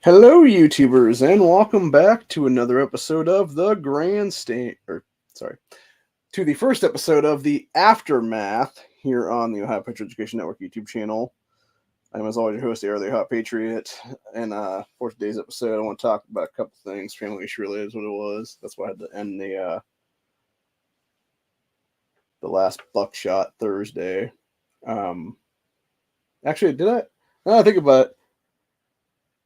Hello, YouTubers, and welcome back to another episode of the Grandstand. Sorry, to the first episode of the Aftermath here on the Ohio Patriot Education Network YouTube channel. I'm, as always, your host, the Ohio Patriot, and for today's episode, I want to talk about a couple things. Family issue related is what it was. That's why I had to end the last Buckshot Thursday. Actually, did I? Now I think about it.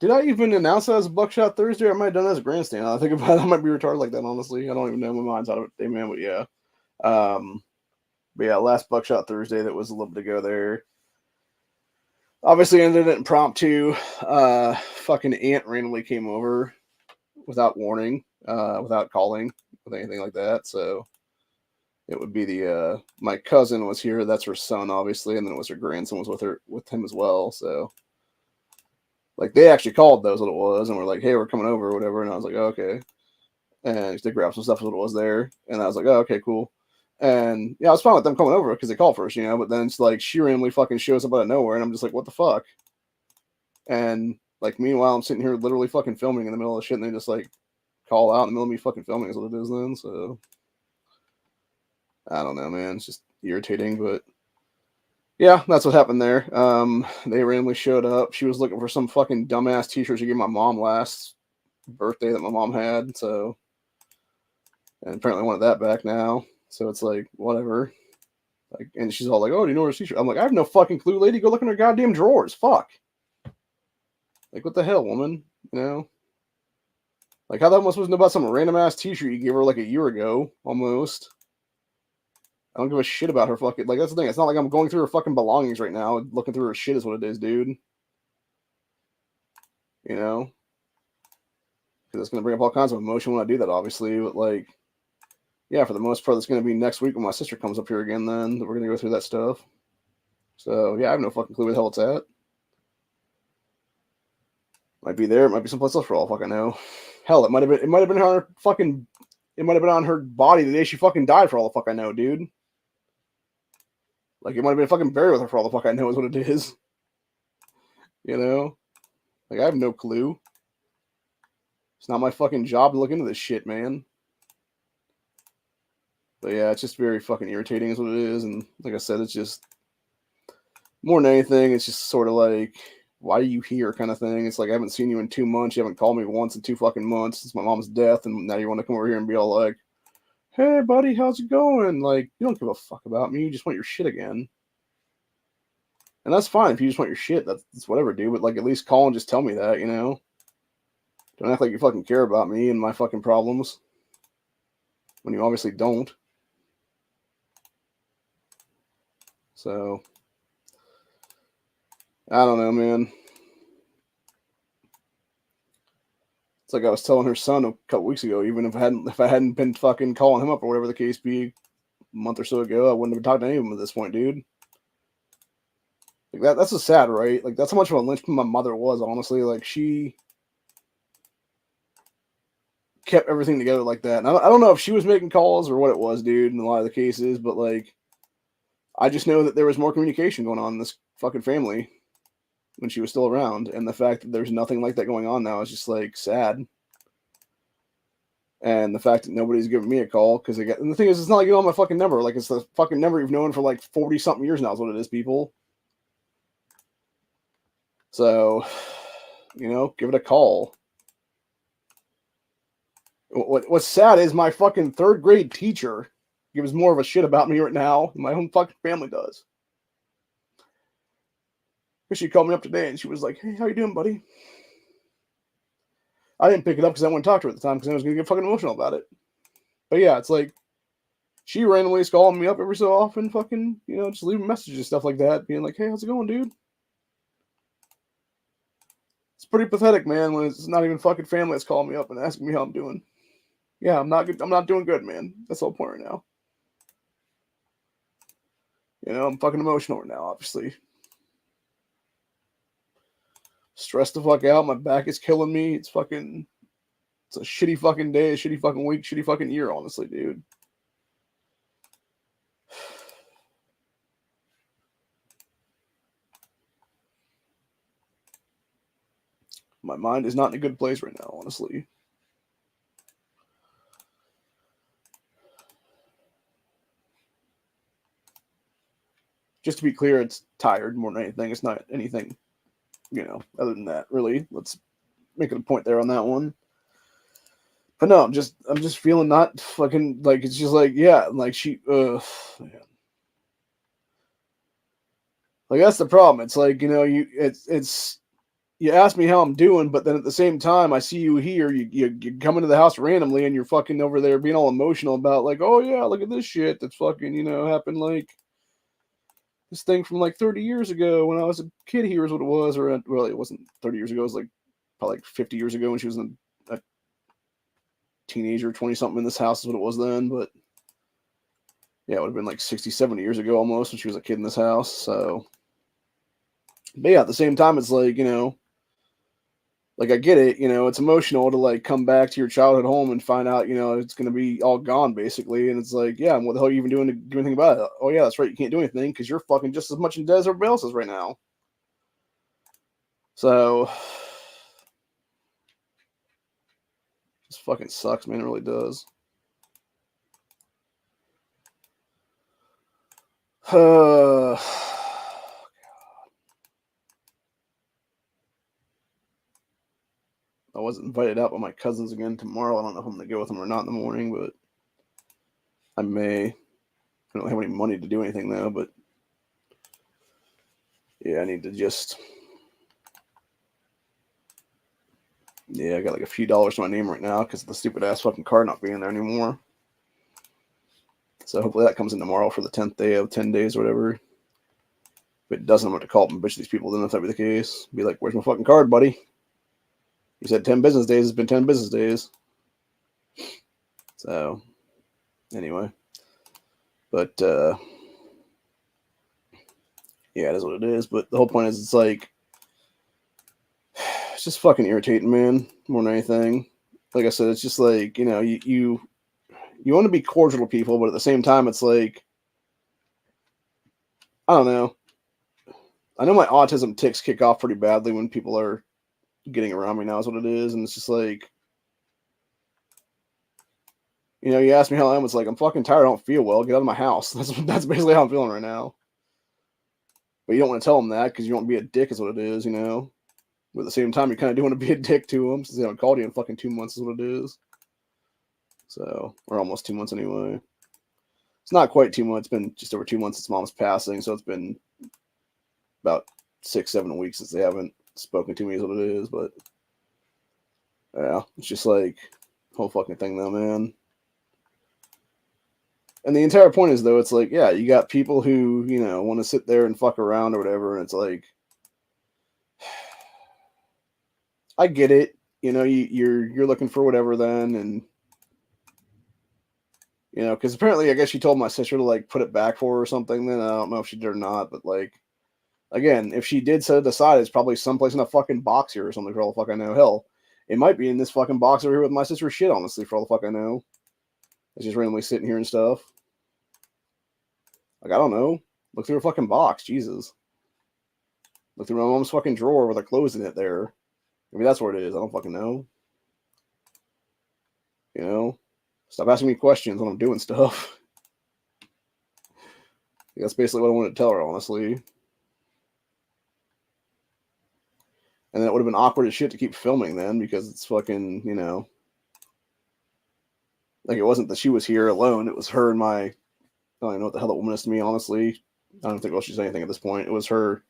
Did I even announce that as a Buckshot Thursday? I might have done it as a grandstand. I think about it, I might be retarded like that, honestly. I don't even know. My mind's out of it today, man, but yeah. Um, but yeah, last Buckshot Thursday, that was a little bit ago there. Obviously ended it impromptu. Fucking aunt randomly came over without warning, without calling, with anything like that. So it would be my cousin was here. That's her son, obviously, and then it was her grandson was with him as well. So like they actually called, those what it was, and we're like, hey, we're coming over or whatever. And I was like, oh, okay. And they grabbed some stuff as what it was there. And I was like, oh, okay, cool. And yeah, I was fine with them coming over because they called first, but then it's like she randomly fucking shows up out of nowhere, and I'm just like, what the fuck? And like, meanwhile, I'm sitting here literally fucking filming in the middle of the shit, and they just like call out in the middle of me fucking filming is what it is then. So I don't know, man. It's just irritating, but yeah, that's what happened there. They randomly showed up. She was looking for some fucking dumbass t-shirt she gave my mom last birthday that my mom had. So, and apparently wanted that back now. So it's like, whatever. Like, and she's all like, "Oh, do you know where t-shirt?" I'm like, "I have no fucking clue, lady. Go look in her goddamn drawers. Fuck. Like, what the hell, woman? You know? Like, how the hell am I supposed to know about some random ass t-shirt you gave her like a year ago, almost? I don't give a shit about her fucking. Like, that's the thing. It's not like I'm going through her fucking belongings right now. Looking through her shit is what it is, dude. You know? Because it's gonna bring up all kinds of emotion when I do that, obviously. But like, yeah, for the most part, it's gonna be next week when my sister comes up here again. Then that we're gonna go through that stuff. So yeah, I have no fucking clue where the hell it's at. Might be there. It might be someplace else for all fucking know. Hell, it might have been. It might have been on her fucking. It might have been on her body the day she fucking died for all the fuck I know, dude. Like, it might have been fucking buried with her for all the fuck I know is what it is. You know? Like, I have no clue. It's not my fucking job to look into this shit, man. But yeah, it's just very fucking irritating is what it is. And like I said, it's just more than anything, it's just sort of like, why are you here kind of thing. It's like, I haven't seen you in 2 months. You haven't called me once in 2 fucking months since my mom's death. And now you want to come over here and be all like, hey, buddy, how's it going? Like, you don't give a fuck about me. You just want your shit again. And that's fine if you just want your shit. That's whatever, dude. But like, at least call and just tell me that, you know? Don't act like you fucking care about me and my fucking problems when you obviously don't. So, I don't know, man. It's like I was telling her son a couple weeks ago. Even if I hadn't been fucking calling him up or whatever the case be, a month or so ago, I wouldn't have talked to any of them at this point, dude. Like that's just sad, right? Like, that's how much of a linchpin my mother was. Honestly, like, she kept everything together like that. And I don't know if she was making calls or what it was, dude, in a lot of the cases, but like, I just know that there was more communication going on in this fucking family when she was still around, and the fact that there's nothing like that going on now is just like sad. And the fact that nobody's giving me a call because they get. And the thing is, it's not like you know my fucking number. Like, it's the fucking number you've known for like 40 something years now is what it is, people. So, give it a call. What's sad is my fucking third grade teacher gives more of a shit about me right now than my own fucking family does. She called me up today and she was like, "Hey, how you doing, buddy?" I didn't pick it up because I wouldn't talk to her at the time because I was gonna get fucking emotional about it. But yeah, it's like she randomly is calling me up every so often, fucking, just leaving messages and stuff like that, being like, "Hey, how's it going, dude?" It's pretty pathetic, man, when it's not even fucking family that's calling me up and asking me how I'm doing. Yeah, I'm not good. I'm not doing good, man. That's the whole point right now. I'm fucking emotional right now, obviously. Stressed the fuck out. My back is killing me. It's a shitty fucking day, a shitty fucking week, shitty fucking year, honestly, dude. My mind is not in a good place right now, honestly. Just to be clear, it's tired more than anything. It's not anything, other than that, really. Let's make it a point there on that one. But no, I'm just feeling not fucking, like, it's just like, yeah, like man. Like, that's the problem. It's like, you ask me how I'm doing, but then at the same time, I see you here. You come into the house randomly, and you're fucking over there being all emotional about, like, oh yeah, look at this shit that's fucking happened, like this thing from like 30 years ago when I was a kid. Here's what it was, or well, it wasn't 30 years ago. It was like probably like 50 years ago when she was a teenager, 20 something in this house is what it was then. But yeah, it would have been like 60, 70 years ago almost when she was a kid in this house. So, but yeah, at the same time, it's like, like, I get it, it's emotional to like come back to your childhood home and find out, it's going to be all gone basically. And it's like, yeah, and what the hell are you even doing to do anything about it? Oh yeah, that's right. You can't do anything because you're fucking just as much in debt as everybody else is right now. So this fucking sucks, man. It really does. I was invited out by my cousins again tomorrow. I don't know if I'm going to go with them or not in the morning, but I may. I don't have any money to do anything though, but yeah, I need to just. Yeah, I got like a few dollars to my name right now because of the stupid ass fucking card not being there anymore. So hopefully that comes in tomorrow for the 10th day of 10 days or whatever. If it doesn't, I'm going to call up and bitch these people. Then if that be the case, be like, where's my fucking card, buddy? You said 10 business days. It's been 10 business days. So, anyway. But, yeah, it is what it is. But the whole point is, it's like, it's just fucking irritating, man, more than anything. Like I said, it's just like, you want to be cordial to people, but at the same time, it's like, I don't know. I know my autism tics kick off pretty badly when people are getting around me now is what it is. And it's just like, you ask me how I am. It's like, I'm fucking tired. I don't feel well. Get out of my house. That's basically how I'm feeling right now. But you don't want to tell them that because you don't want to be a dick is what it is, But at the same time, you kind of do want to be a dick to them since they haven't called you in fucking 2 months is what it is. So, or almost 2 months anyway. It's not quite 2 months. It's been just over 2 months since mom's passing. So it's been about 6, 7 weeks since they haven't spoken to me is what it is. But yeah, it's just like whole fucking thing though, man. And the entire point is, though, it's like, yeah, you got people who, want to sit there and fuck around or whatever, and it's like, I get it, you're looking for whatever then, and because apparently, I guess she told my sister to like put it back for her or something. Then I don't know if she did or not, but like, again, if she did set it aside, it's probably someplace in a fucking box here or something for all the fuck I know. Hell, it might be in this fucking box over here with my sister's shit, honestly, for all the fuck I know. It's just randomly sitting here and stuff. Like, I don't know. Look through a fucking box, Jesus. Look through my mom's fucking drawer with her clothes in it there. Maybe that's where it is. I don't fucking know. Stop asking me questions when I'm doing stuff. That's basically what I wanted to tell her, honestly. And then it would have been awkward as shit to keep filming then because it's fucking, like it wasn't that she was here alone. It was her and I don't even know what the hell that woman is to me, honestly. I don't think she's anything at this point. It was her.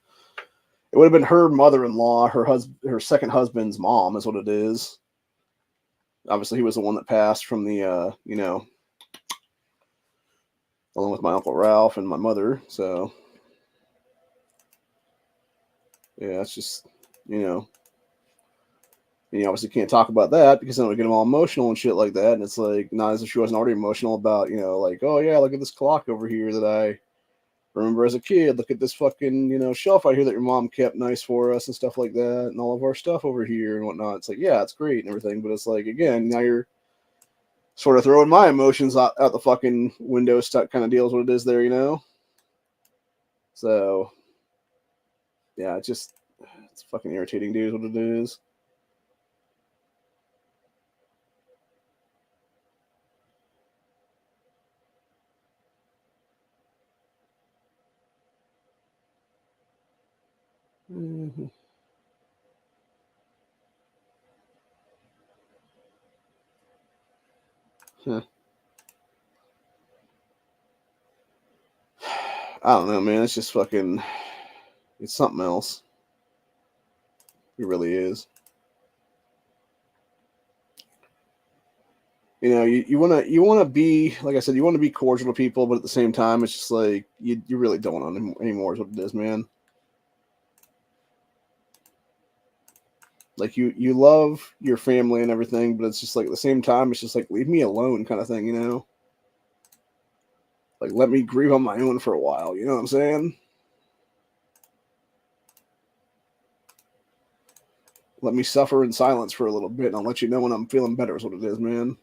It would have been her mother-in-law, her second husband's mom is what it is. Obviously, he was the one that passed from the, along with my Uncle Ralph and my mother. So, yeah, it's just, you obviously can't talk about that because then it would get them all emotional and shit like that. And it's like, not as if she wasn't already emotional about, like, oh yeah, look at this clock over here that I remember as a kid. Look at this fucking, shelf out here that your mom kept nice for us and stuff like that. And all of our stuff over here and whatnot. It's like, yeah, it's great and everything. But it's like, again, now you're sort of throwing my emotions out the fucking window stuck kind of deal is what it is there, So, yeah, it's fucking irritating, dude, is what it is. Mm-hmm. Huh. I don't know, man. It's just fucking. It's something else. It really is. You know, you wanna be like I said, you want to be cordial to people, but at the same time, it's just like you really don't want them anymore. Is what it is, man. Like you love your family and everything, but it's just like at the same time, it's just like leave me alone, kind of thing. You know, like let me grieve on my own for a while. You know what I'm saying? Let me suffer in silence for a little bit, and I'll let you know when I'm feeling better. Is what it is, man.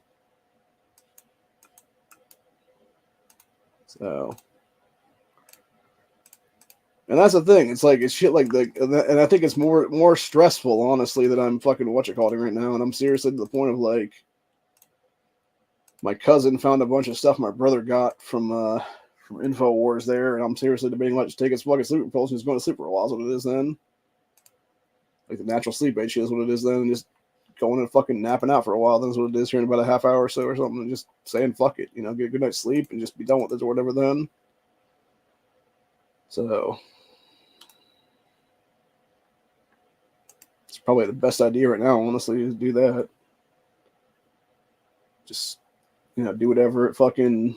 So, and that's the thing. It's like it's shit like the, and I think it's more stressful, honestly, that I'm fucking what you calling right now, and I'm seriously to the point of like my cousin found a bunch of stuff my brother got from Infowars there, and I'm seriously debating like just taking some fucking sleeping pills and just going to sleep for a while. Is what it is then. Like the natural sleep aid shit is what it is then, and just going and fucking napping out for a while. That's what it is here in about a half hour or so or something, and just saying fuck it, you know, get a good night's sleep and just be done with it or whatever. Then, so it's probably the best idea right now, honestly, is do that. Just do whatever it fucking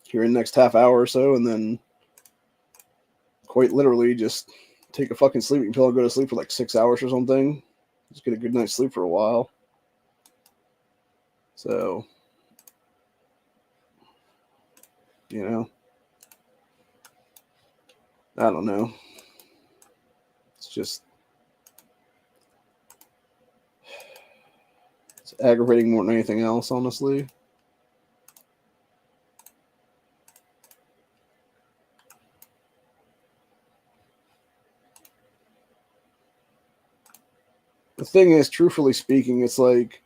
here in the next half hour or so, and then quite literally just take a fucking sleeping pill and go to sleep for like 6 hours or something. Just get a good night's sleep for a while. So, you know, I don't know. It's just it's aggravating more than anything else, honestly. The thing is, truthfully speaking, it's like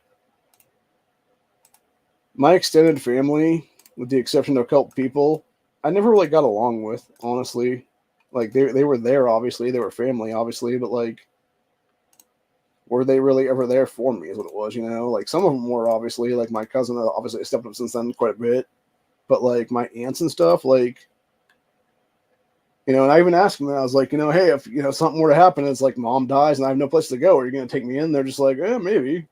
my extended family, with the exception of a couple people, I never really got along with, honestly. Like they were there, obviously, they were family, obviously, but like were they really ever there for me? Is what it was, you know. Like some of them were obviously, like my cousin, obviously stepped up since then quite a bit, but like my aunts and stuff, like and I even asked them, I was like, hey, if something were to happen, it's like mom dies and I have no place to go, are you gonna take me in? They're just like, maybe.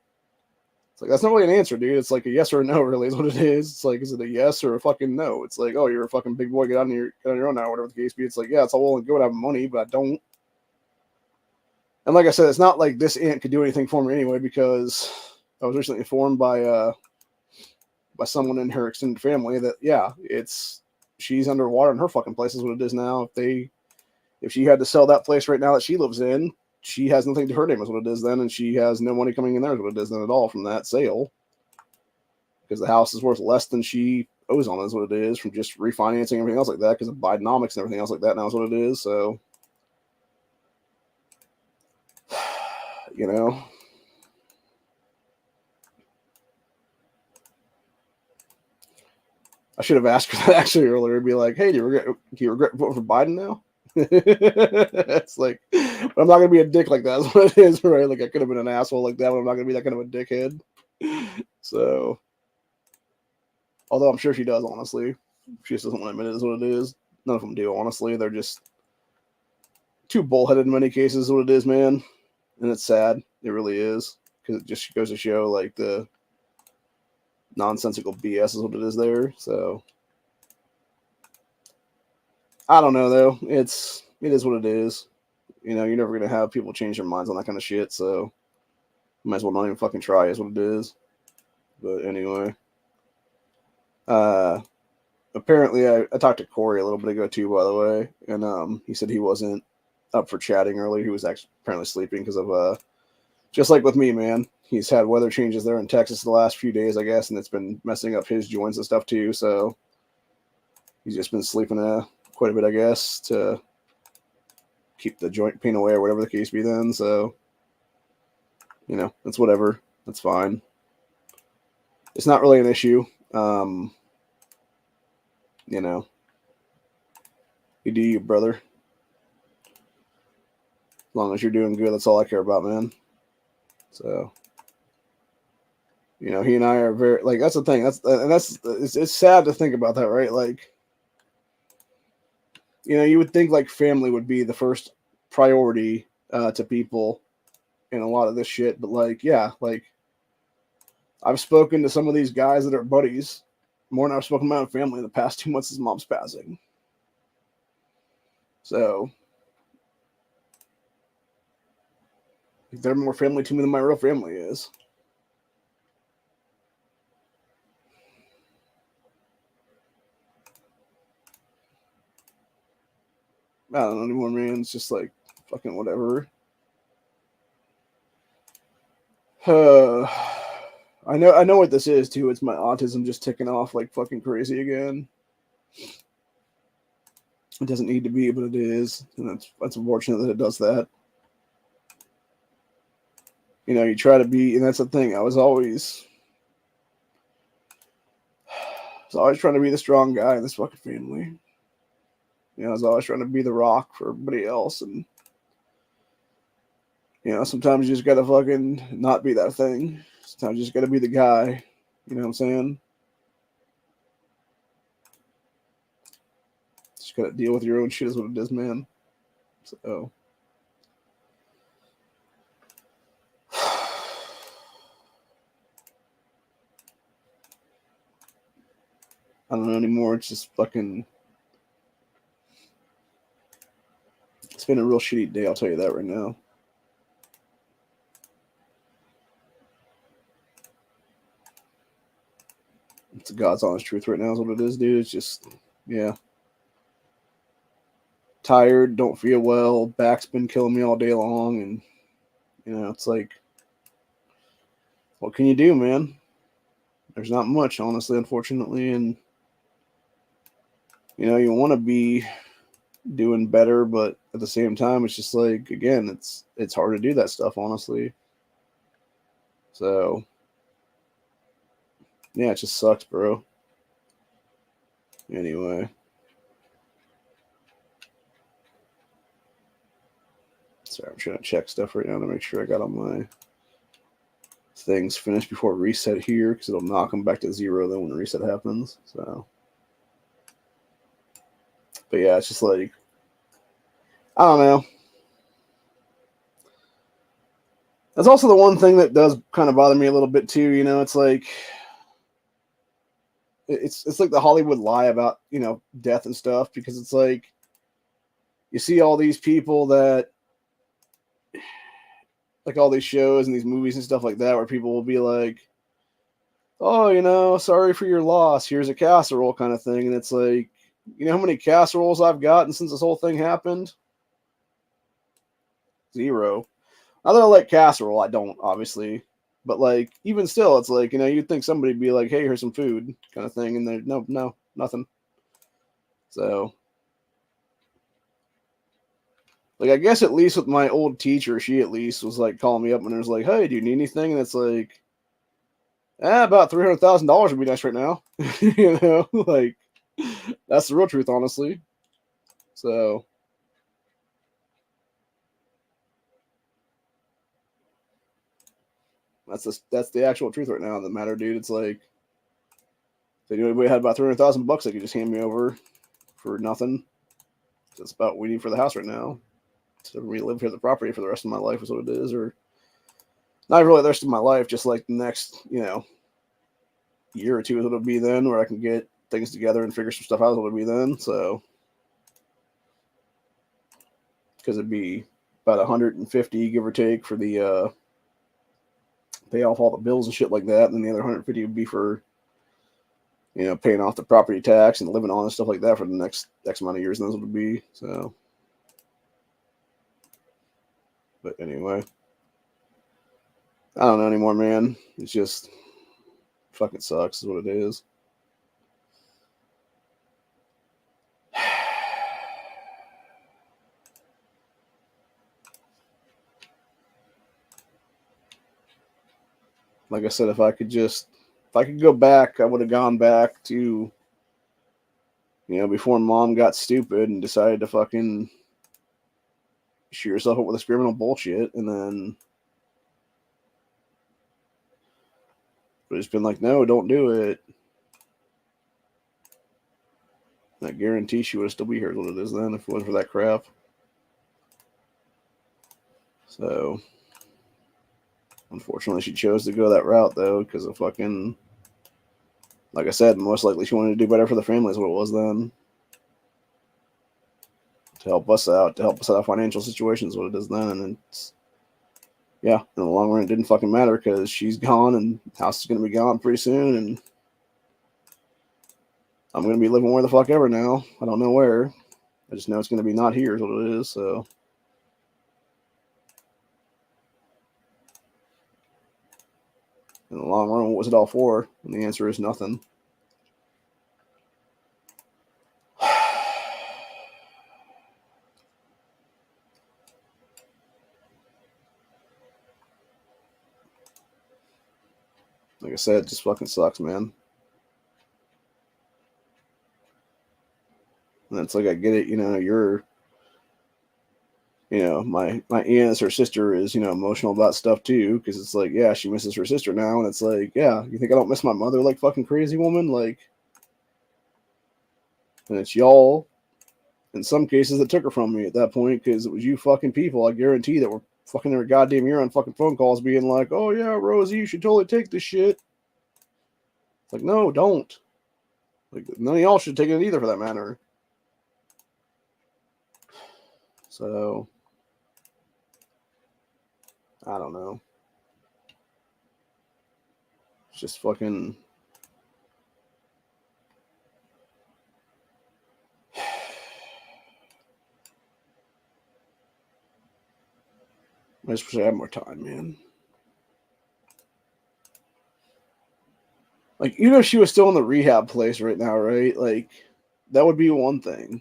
It's like that's not really an answer, dude. It's like a yes or a no, really, is what it is. It's like, is it a yes or a fucking no? It's like, oh, you're a fucking big boy, get on your own now, whatever the case be. It's like, yeah, it's all well and good, I have money, but I don't. And like I said, it's not like this aunt could do anything for me anyway, because I was recently informed by someone in her extended family that she's underwater in her fucking place is what it is now. If she had to sell that place right now that she lives in, she has nothing to her name is what it is then, and she has no money coming in there is what it is then at all from that sale, because the house is worth less than she owes on it is what it is from just refinancing and everything else like that because of Bidenomics and everything else like that now is what it is. So, you know, I should have asked her that actually earlier. Be like, hey, do you regret voting for Biden now? It's like, but I'm not gonna be a dick like that. That's what it is, right? Like I could have been an asshole like that, but I'm not gonna be that kind of a dickhead. So, although I'm sure she does, honestly, she just doesn't want to admit it is what it is. None of them do, honestly. They're just too bullheaded in many cases. Is what it is, man, and it's sad. It really is because it just goes to show like the nonsensical BS is what it is there. So I don't know though. It is what it is. You're never gonna have people change their minds on that kind of shit. So might as well not even fucking try. Is what it is. But anyway, uh, apparently I talked to Corey a little bit ago too, by the way, and he said he wasn't up for chatting earlier. He was actually apparently sleeping because of just like with me, man. He's had weather changes there in Texas the last few days, I guess, and it's been messing up his joints and stuff too. So he's just been sleeping quite a bit, I guess, to keep the joint pain away or whatever the case be. Then, so that's whatever. That's fine. It's not really an issue. Um, you know, you do you, brother. long as you're doing good, that's all I care about, man. So, you know, he and I are very like that's the thing. It's sad to think about that, right? Like, you know, you would think like family would be the first priority to people in a lot of this shit, but like, yeah, like I've spoken to some of these guys that are buddies more than I've spoken to my own family in the past 2 months since mom's passing. So they're more family to me than my real family is. I don't know anymore, man. It's just like fucking whatever. I know what this is too. It's my autism just ticking off like fucking crazy again. It doesn't need to be, but it is, and that's unfortunate that it does that. You know, you try to be, and that's the thing. I was always trying to be the strong guy in this fucking family. You know, I was always trying to be the rock for everybody else, and you know, sometimes you just gotta fucking not be that thing. Sometimes you just gotta be the guy. You know what I'm saying? Just gotta deal with your own shit, is what it is, man. So. I don't know anymore. It's just fucking. It's been a real shitty day, I'll tell you that right now. It's God's honest truth right now, is what it is, dude. It's just, yeah. Tired, don't feel well, back's been killing me all day long, and, you know, it's like, what can you do, man? There's not much, honestly, unfortunately, and, you know, you want to be doing better, but at the same time, it's just like, again, it's hard to do that stuff, honestly. So, yeah, it just sucks, bro. Anyway. Sorry, I'm trying to check stuff right now to make sure I got all my things finished before reset here, because it'll knock them back to 0 then when the reset happens. So, but yeah, it's just like, I don't know. That's also the one thing that does kind of bother me a little bit too. You know, it's like it's like the Hollywood lie about, you know, death and stuff, because it's like you see all these people that like all these shows and these movies and stuff like that where people will be like, oh, you know, sorry for your loss, here's a casserole kind of thing, and it's like, you know how many casseroles I've gotten since this whole thing happened? 0. Not that I like casserole, I don't, obviously. But, like, even still, it's like, you know, you'd think somebody would be like, hey, here's some food, kind of thing. And they're, no, nothing. So, like, I guess at least with my old teacher, she at least was, like, calling me up and was like, hey, do you need anything? And it's like, about $300,000 would be nice right now. You know, like, that's the real truth, honestly. So, that's the actual truth right now in the matter, dude. It's like, if anybody had about $300,000, they could just hand me over for nothing. That's about what we need for the house right now. To relive here the property for the rest of my life is what it is, or not really the rest of my life, just like the next, you know, year or two is what it'll be then, where I can get things together and figure some stuff out. What it'll be then, so because it'd be about 150 give or take for the pay off all the bills and shit like that, and then the other 150 would be for, you know, paying off the property tax and living on and stuff like that for the next X amount of years, and that's what it'd be. So, but anyway, I don't know anymore, man. It's just fucking sucks, is what it is. Like I said, if I could go back, I would have gone back to, you know, before mom got stupid and decided to fucking shoot yourself up with experimental bullshit, and then but it's been like, no, don't do it. I guarantee she would still be here as what it is then if it wasn't for that crap. So, unfortunately, she chose to go that route, though, because of fucking, like I said, most likely she wanted to do better for the family is what it was then. To help us out of financial situations, what it is then. And it's, yeah, in the long run, it didn't fucking matter because she's gone and the house is going to be gone pretty soon. And I'm going to be living where the fuck ever now. I don't know where. I just know it's going to be not here is what it is. So, in the long run, what was it all for? And the answer is nothing. Like I said, it just fucking sucks, man. And it's like, I get it, my aunt, her sister is, emotional about stuff too, because it's like, yeah, she misses her sister now, and it's like, yeah, you think I don't miss my mother like fucking crazy woman? Like, and it's y'all, in some cases, that took her from me at that point, because it was you fucking people, I guarantee, that were fucking every goddamn year on fucking phone calls being like, oh yeah, Rosie, you should totally take this shit. It's like, no, don't. Like, none of y'all should take it either, for that matter. So, I don't know. It's just fucking. I just wish I had more time, man. Like, even if she was still in the rehab place right now, right? Like, that would be one thing.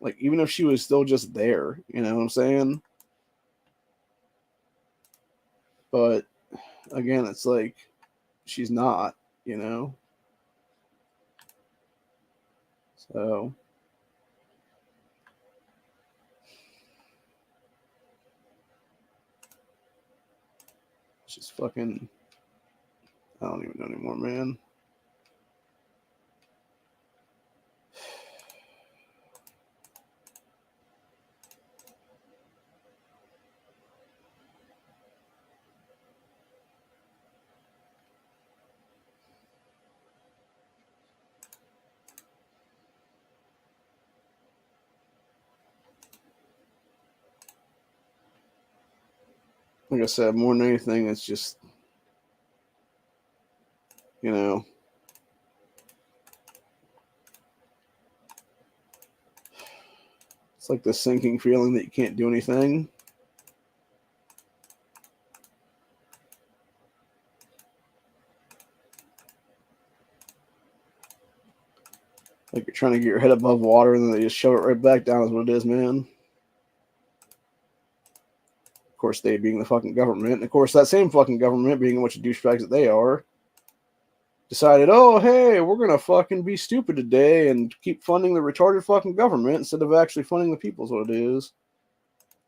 Like, even if she was still just there, you know what I'm saying? But again, it's like she's not, you know? So it's just fucking, I don't even know anymore, man. Like I said, more than anything, it's just, you know, it's like the sinking feeling that you can't do anything. Like you're trying to get your head above water and then they just shove it right back down, is what it is, man. Of course, they being the fucking government. And of course, that same fucking government, being a bunch of douchebags that they are, decided, oh, hey, we're going to fucking be stupid today and keep funding the retarded fucking government instead of actually funding the people, is what it is.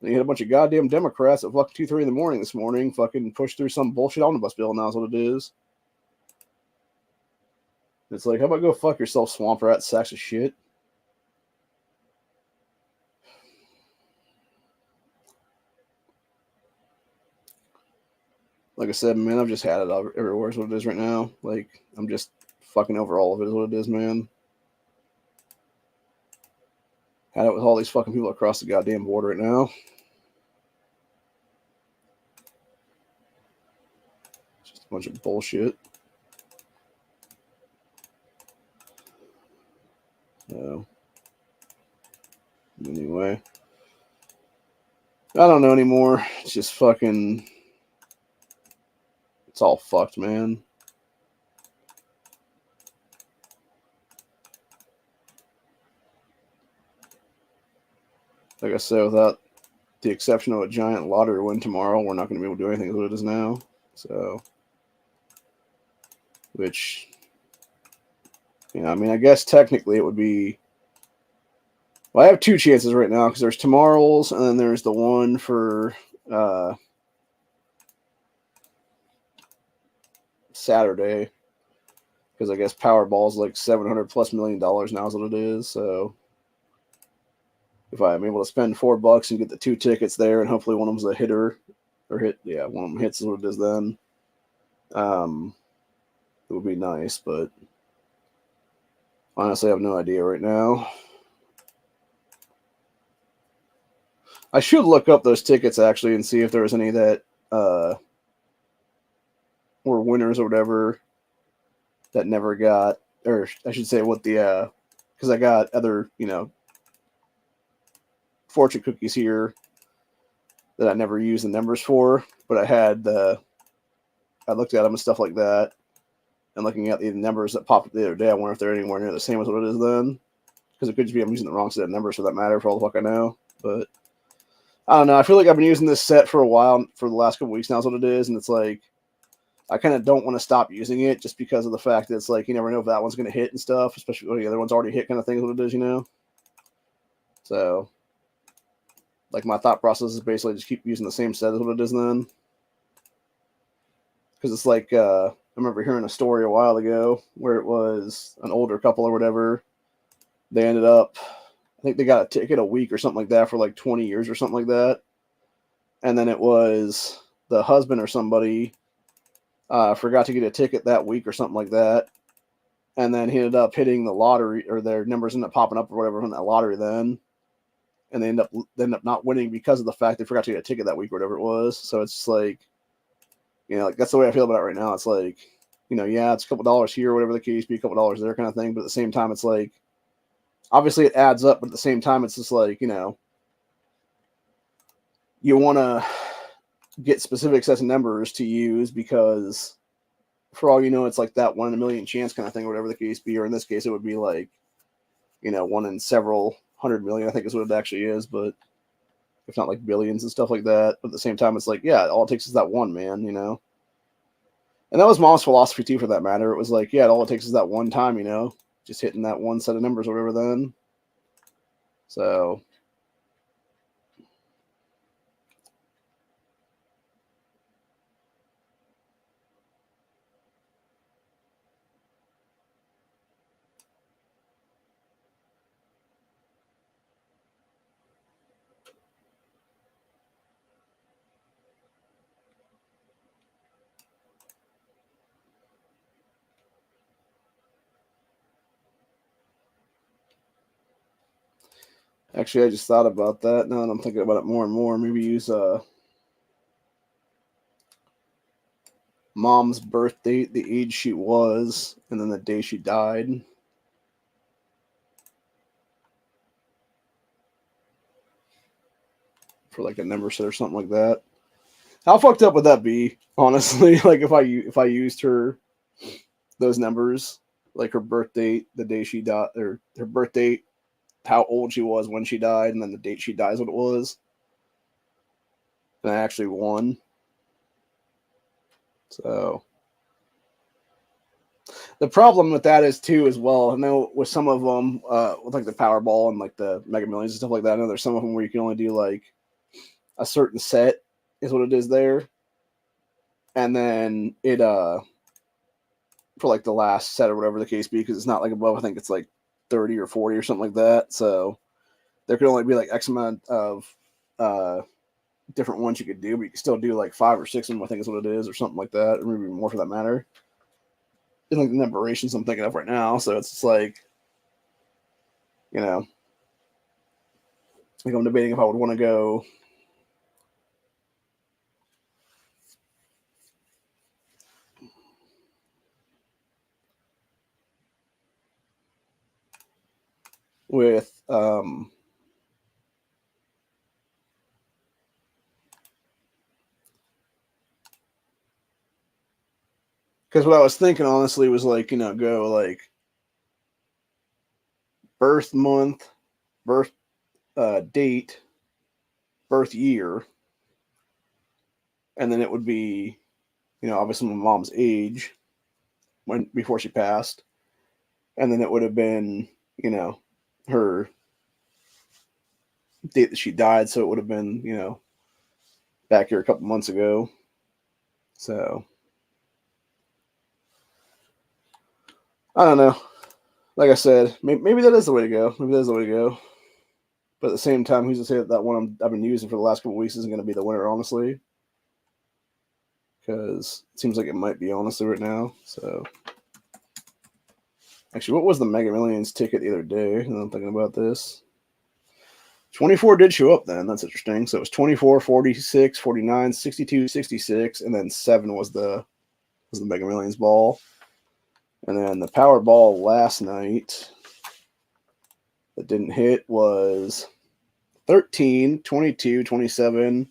And you had a bunch of goddamn Democrats at fucking 2, 3 in the morning this morning fucking push through some bullshit omnibus bill, now is what it is. It's like, how about go fuck yourself, swamp rat, sacks of shit. Like I said, man, I've just had it everywhere is what it is right now. Like, I'm just fucking over all of it is what it is, man. Had it with all these fucking people across the goddamn border right now. Just a bunch of bullshit. So, anyway. I don't know anymore. It's just fucking... It's all fucked, man. Like I said, without the exception of a giant lottery win tomorrow, we're not going to be able to do anything with what it is now. So, which, I mean, I guess technically it would be Well, I have two chances right now because there's tomorrow's and then there's the one for Saturday. Because I guess Powerball's like $700+ million now is what it is. So if I'm able to spend $4 and get the two tickets there, and hopefully one of them's a hitter or hit, yeah, one of them hits is what it is. Then it would be nice, but honestly, I have no idea right now. I should look up those tickets actually and see if there was any that were winners or whatever that never got, or I should say what the because I got other fortune cookies here that I never used the numbers for, but I looked at them and stuff like that, and looking at the numbers that popped up the other day, I wonder if they're anywhere near the same as what it is then, because it could just be I'm using the wrong set of numbers for that matter, for all the fuck I know. But I don't know. I feel like I've been using this set for a while, for the last couple weeks now is what it is, and it's like I kind of don't want to stop using it just because of the fact that it's like you never know if that one's going to hit and stuff, especially when the other one's already hit kind of thing is what it is. So, like, my thought process is basically just keep using the same set as what it is then. Because it's like, I remember hearing a story a while ago where it was an older couple or whatever. They ended up, I think they got a ticket a week or something like that for like 20 years or something like that. And then it was the husband or somebody forgot to get a ticket that week or something like that. And then he ended up hitting the lottery, or their numbers ended up popping up or whatever from that lottery then. And they end up not winning because of the fact they forgot to get a ticket that week or whatever it was. So it's just like, like that's the way I feel about it right now. It's like, yeah, it's a couple dollars here, whatever the case be, a couple dollars there kind of thing. But at the same time, it's like, obviously it adds up, but at the same time, it's just like, you want to get specific sets of numbers to use because for all you know, it's like that 1 in a million chance kind of thing, or whatever the case be. Or in this case, it would be like, 1 in several 100 million, I think is what it actually is. But if not like billions and stuff like that. But at the same time, it's like, yeah, all it takes is that one, man, And that was Mom's philosophy too, for that matter. It was like, yeah, all it takes is that one time, just hitting that one set of numbers or whatever then. So actually, I just thought about that. Now that I'm thinking about it more and more, maybe use Mom's birth date, the age she was, and then the day she died. For like a number set or something like that. How fucked up would that be, honestly? Like if I used those numbers, like her birth date, the day she died, or her birth date, how old she was when she died, and then the date she dies, what it was, and I actually won. So the problem with that is too, as well. I know with some of them, with like the Powerball and like the Mega Millions and stuff like that. I know there's some of them where you can only do like a certain set, is what it is there, and then it for like the last set or whatever the case be, because it's not like above. I think it's like 30 or 40 or something like that. So there could only be like X amount of different ones you could do, but you can still do like 5 or 6 of them. I think is what it is, or something like that, or maybe more for that matter. It's like the numerations I'm thinking of right now. So it's just like, like I'm debating if I would want to go with because what I was thinking honestly was like, go like birth month, birth date, birth year, and then it would be, obviously my mom's age when before she passed, and then it would have been, her date that she died, so it would have been, you know, back here a couple months ago. So I don't know. Like I said, maybe that is the way to go. Maybe that is the way to go. But at the same time, who's to say that that one I've been using for the last couple of weeks isn't going to be the winner, honestly? Because it seems like it might be, honestly, right now. So, actually, what was the Mega Millions ticket the other day? And I'm thinking about this. 24 did show up then. That's interesting. So it was 24, 46, 49, 62, 66, and then 7 was the Mega Millions ball. And then the Powerball last night that didn't hit was 13, 22, 27,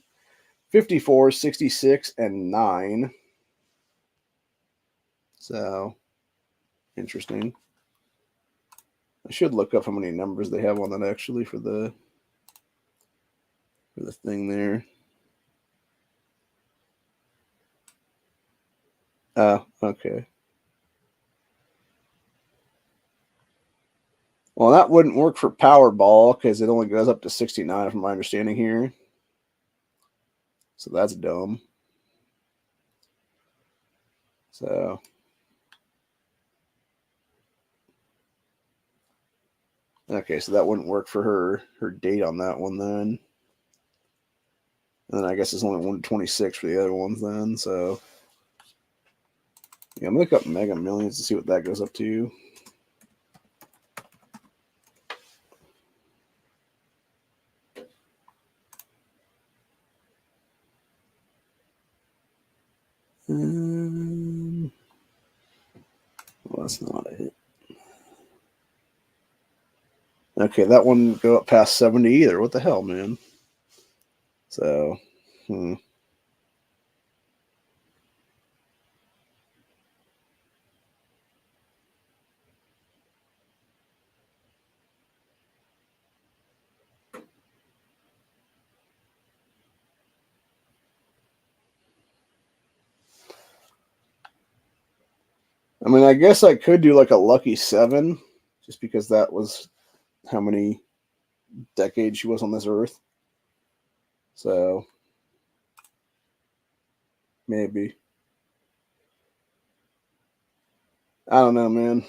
54, 66, and 9. So, interesting. I should look up how many numbers they have on that actually for the thing there. Okay. Well, that wouldn't work for Powerball because it only goes up to 69 from my understanding here. So that's dumb. So okay, so that wouldn't work for her date on that one then. And then I guess it's only 126 for the other ones then. So yeah, I'm gonna look up Mega Millions to see what that goes up to. Well, that's not it. Okay, that one go up past 70 either. What the hell, man? So, I mean, I guess I could do like a lucky 7, just because that was how many decades she was on this earth. So, maybe. I don't know, man.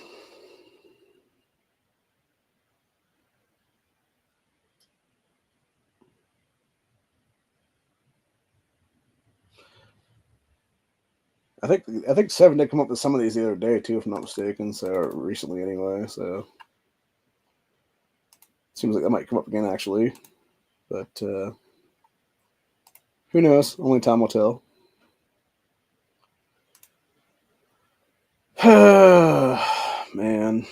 I think 7 did come up with some of these the other day too, if I'm not mistaken. So recently, anyway. So seems like that might come up again actually, but who knows? Only time will tell. Man,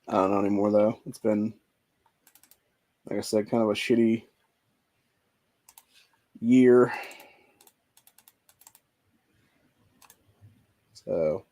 I don't know anymore though. It's been, like I said, kind of a shitty year. So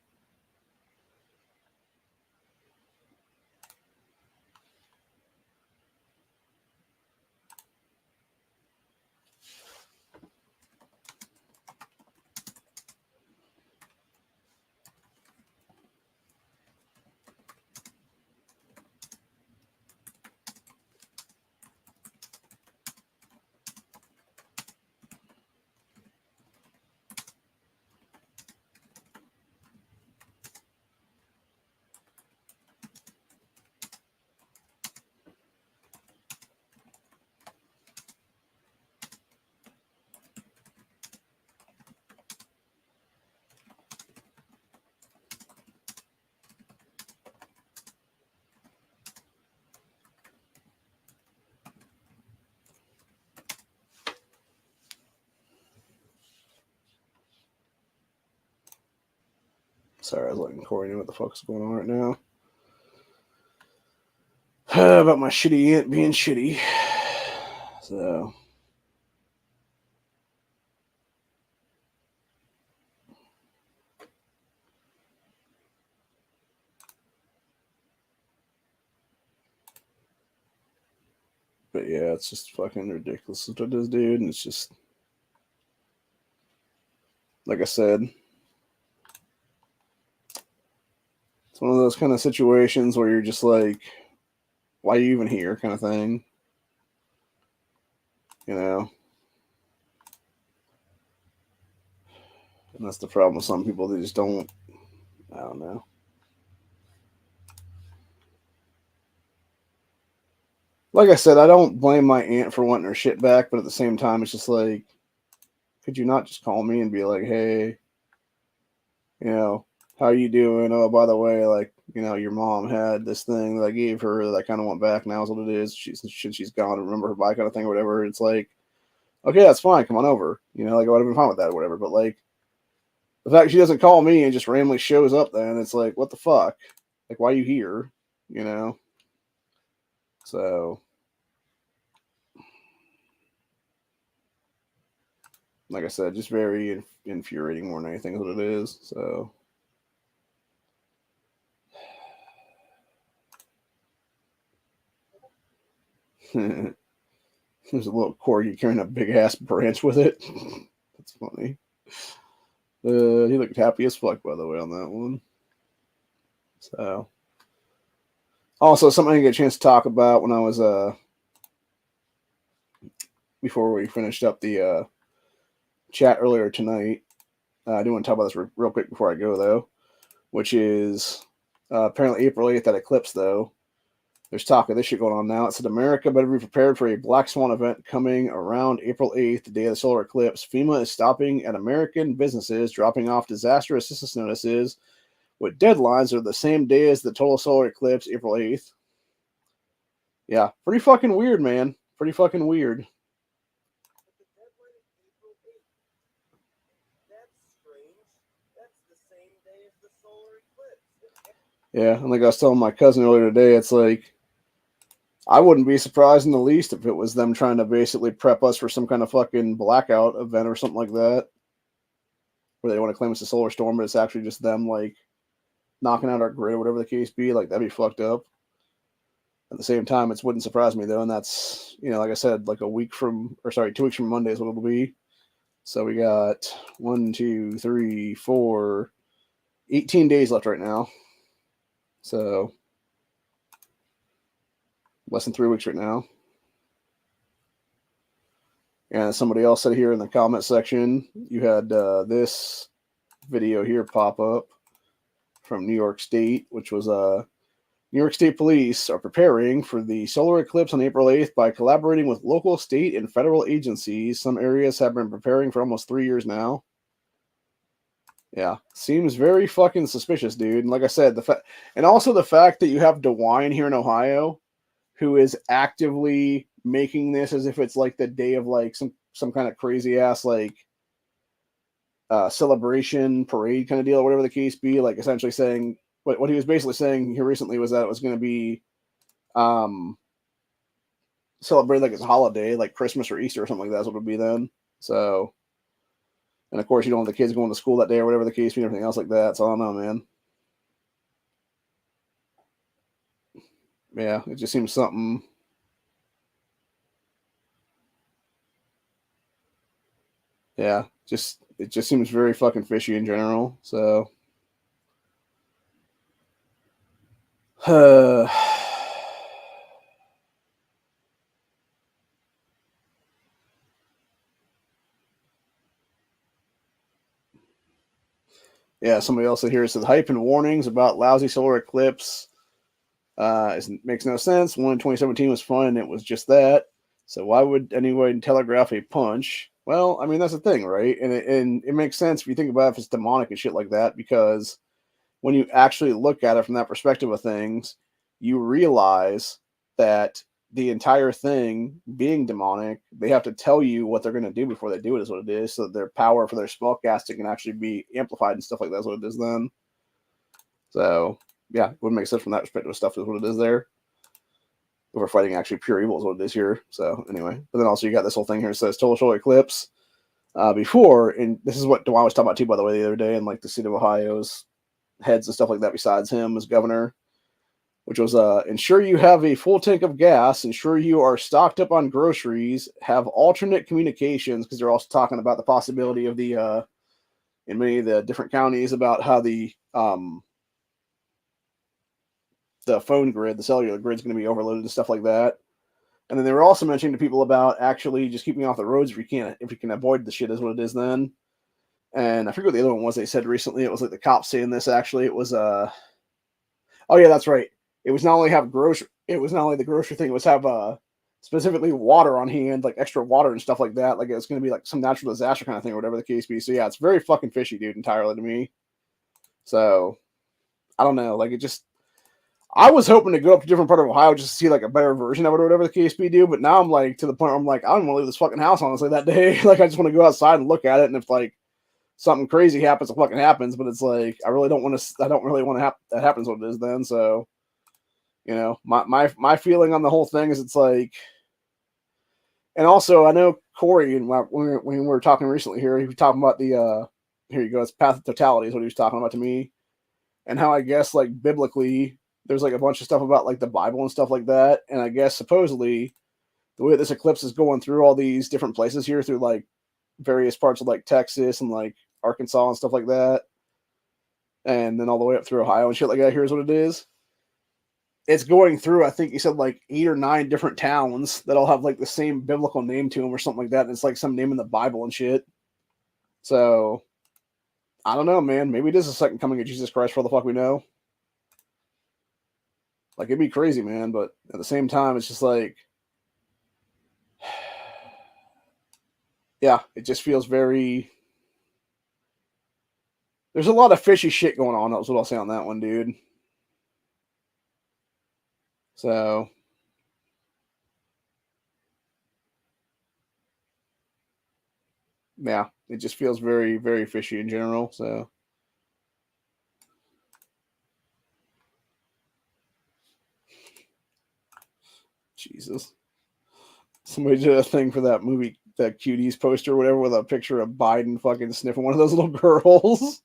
sorry, I was letting Corey know what the fuck's going on right now. About my shitty aunt being shitty. So but yeah, it's just fucking ridiculous what it is, dude. And it's just, like I said, it's one of those kind of situations where you're just like, why are you even here, kind of thing. You know, and that's the problem with some people. They just don't. I don't know. Like I said, I don't blame my aunt for wanting her shit back, but at the same time, it's just like, could you not just call me and be like, hey, you know, how you doing? Oh, by the way, like, you know, your mom had this thing that I gave her that I kind of want back. Now is what it is. She's gone. Remember her buy kind of thing or whatever. It's like, okay, that's fine. Come on over. You know, like I would have been fine with that or whatever. But like the fact she doesn't call me and just randomly shows up, then it's like, what the fuck? Like, why are you here? You know. So, like I said, just very infuriating more than anything is what it is. So. There's a little corgi carrying a big ass branch with it. That's funny. He looked happy as fuck, by the way, on that one. So, also something I didn't get a chance to talk about when I was before we finished up the chat earlier tonight. I do want to talk about this real quick before I go though, which is apparently April 8th that eclipse though. There's talk of this shit going on now. It said America better be prepared for a black swan event coming around April 8th, the day of the solar eclipse. FEMA is stopping at American businesses, dropping off disaster assistance notices with deadlines that are the same day as the total solar eclipse, April 8th. Yeah, pretty fucking weird, man. Pretty fucking weird. Yeah, and like I was telling my cousin earlier today, it's like I wouldn't be surprised in the least if it was them trying to basically prep us for some kind of fucking blackout event or something like that, where they want to claim it's a solar storm, but it's actually just them like knocking out our grid or whatever the case be. Like that'd be fucked up. At the same time, it wouldn't surprise me though, and that's like I said, like 2 weeks from Monday is what it'll be. So we got 1, 2, 3, 4, 18 days left right now. So less than 3 weeks right now. And somebody else said here in the comment section, you had this video here pop up from New York State, which was New York State Police are preparing for the solar eclipse on April 8th by collaborating with local, state, and federal agencies. Some areas have been preparing for almost 3 years now. Yeah, seems very fucking suspicious, dude. And like I said, and also the fact that you have DeWine here in Ohio, who is actively making this as if it's like the day of like some kind of crazy ass like celebration parade kind of deal, or whatever the case be. Like essentially saying what he was basically saying here recently was that it was going to be celebrated like it's a holiday, like Christmas or Easter or something like that. That's what it would be then. So, and of course, you don't have the kids going to school that day or whatever the case be, and everything else like that. So I don't know, man. Yeah, it just seems something. Yeah, it just seems very fucking fishy in general. So, yeah, somebody else here says hype and warnings about lousy solar eclipse. Makes no sense. One in 2017 was fun, and it was just that. So why would anyone telegraph a punch? Well, I mean that's the thing, right? And it makes sense if you think about it, if it's demonic and shit like that, because when you actually look at it from that perspective of things, you realize that the entire thing being demonic, they have to tell you what they're going to do before they do it, is what it is, so that their power for their spellcasting can actually be amplified and stuff like that is what it is then. So, yeah, it would make sense from that perspective. Stuff is what it is there. If we're fighting actually pure evil is what it is here. So, anyway. But then also you got this whole thing here that says total solar eclipse. Before, and this is what DeWine was talking about too, by the way, the other day, and like the state of Ohio's heads and stuff like that besides him as governor, which was ensure you have a full tank of gas, ensure you are stocked up on groceries, have alternate communications, because they're also talking about the possibility of the in many of the different counties about how the the phone grid, the cellular grid, is going to be overloaded and stuff like that. And then they were also mentioning to people about actually just keeping off the roads if you can avoid the shit is what it is then. And I forget what the other one was they said recently. It was like the cops saying this actually. It was oh yeah, that's right. It was not only the grocery thing, it was have specifically water on hand, like extra water and stuff like that. Like it's gonna be like some natural disaster kind of thing or whatever the case be. So yeah, it's very fucking fishy, dude, entirely to me. So I don't know. Like it just I was hoping to go up to a different part of Ohio just to see like a better version of it or whatever the case be, dude. But now I'm like to the point where I'm like, I don't want to leave this fucking house honestly that day. Like I just want to go outside and look at it, and if like something crazy happens, it fucking happens. But it's like I really don't want to. I don't really want to have that happens what it is then. So you know, my feeling on the whole thing is it's like, and also I know Corey and when we were talking recently here, he was talking about the here you go, it's path of totality is what he was talking about to me, and how I guess like biblically there's like a bunch of stuff about like the Bible and stuff like that, and I guess supposedly the way this eclipse is going through all these different places here through like various parts of like Texas and like Arkansas and stuff like that, and then all the way up through Ohio and shit like that. Here's what it is. It's going through, I think you said like 8 or 9 different towns that all have like the same biblical name to them or something like that. And it's like some name in the Bible and shit. So I don't know, man. Maybe it is the second coming of Jesus Christ for all the fuck we know. Like it'd be crazy, man. But at the same time, it's just like, yeah, it just feels very. There's a lot of fishy shit going on. That's what I'll say on that one, dude. So, yeah, it just feels very, very fishy in general. So, Jesus. Somebody did a thing for that movie, that Cuties poster or whatever, with a picture of Biden fucking sniffing one of those little girls.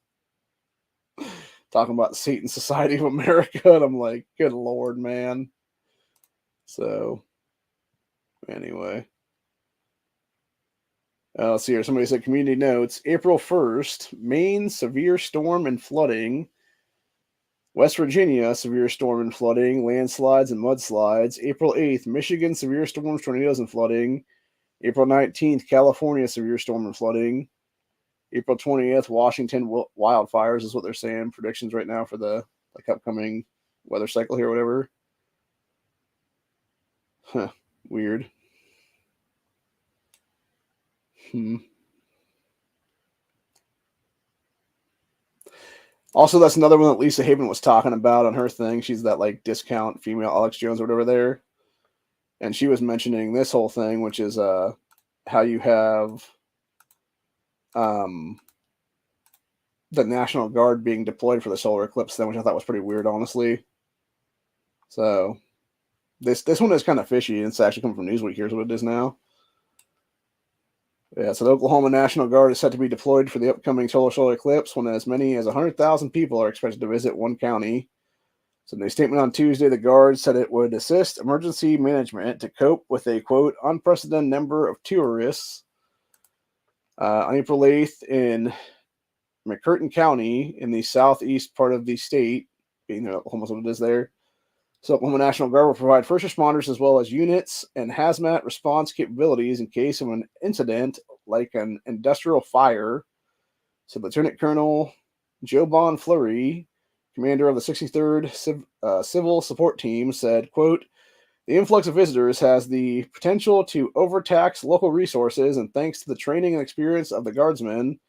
Talking about Satan Society of America. And I'm like, good Lord, man. So, anyway. Let's see here. Somebody said community notes. April 1st, Maine, severe storm and flooding. West Virginia, severe storm and flooding, landslides and mudslides. April 8th, Michigan, severe storms, tornadoes and flooding. April 19th, California, severe storm and flooding. April 20th, Washington, wildfires is what they're saying. Predictions right now for the like upcoming weather cycle here or whatever. Huh. Weird. Also, that's another one that Lisa Haven was talking about on her thing. She's that like discount female Alex Jones or whatever there. And she was mentioning this whole thing, which is how you have the National Guard being deployed for the solar eclipse thing, which I thought was pretty weird, honestly. So this one is kind of fishy. It's actually coming from Newsweek. Here's what it is now. Yeah, so the Oklahoma National Guard is set to be deployed for the upcoming solar eclipse when as many as 100,000 people are expected to visit one county. So in a statement on Tuesday, the Guard said it would assist emergency management to cope with a, quote, unprecedented number of tourists. On April 8th in McCurtain County in the southeast part of the state, being almost what it is there. So Oklahoma National Guard will provide first responders as well as units and hazmat response capabilities in case of an incident like an industrial fire. So Lieutenant Colonel Joe Bon Fleury, commander of the 63rd Civil Support Team, said, quote, the influx of visitors has the potential to overtax local resources, and thanks to the training and experience of the guardsmen,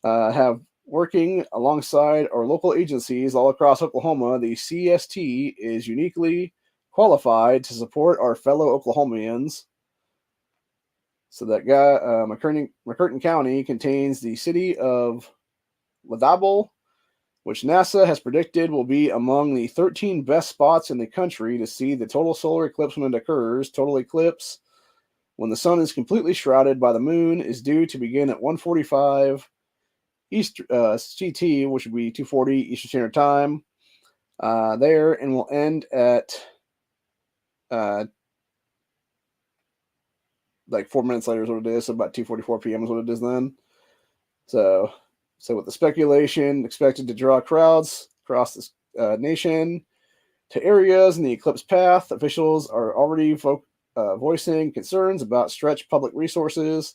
have working alongside our local agencies all across Oklahoma, the CST is uniquely qualified to support our fellow Oklahomans. So that guy, McCurtain County contains the city of Ladable, which NASA has predicted will be among the 13 best spots in the country to see the total solar eclipse when it occurs. Total eclipse, when the sun is completely shrouded by the moon, is due to begin at 1:45 East CT, which would be 2:40 Eastern Standard Time, there, and will end at like 4 minutes later is what it is. So about 2:44 p.m. is what it is then. So with the speculation expected to draw crowds across this nation, to areas in the eclipse path. Officials are already voicing concerns about stretched public resources.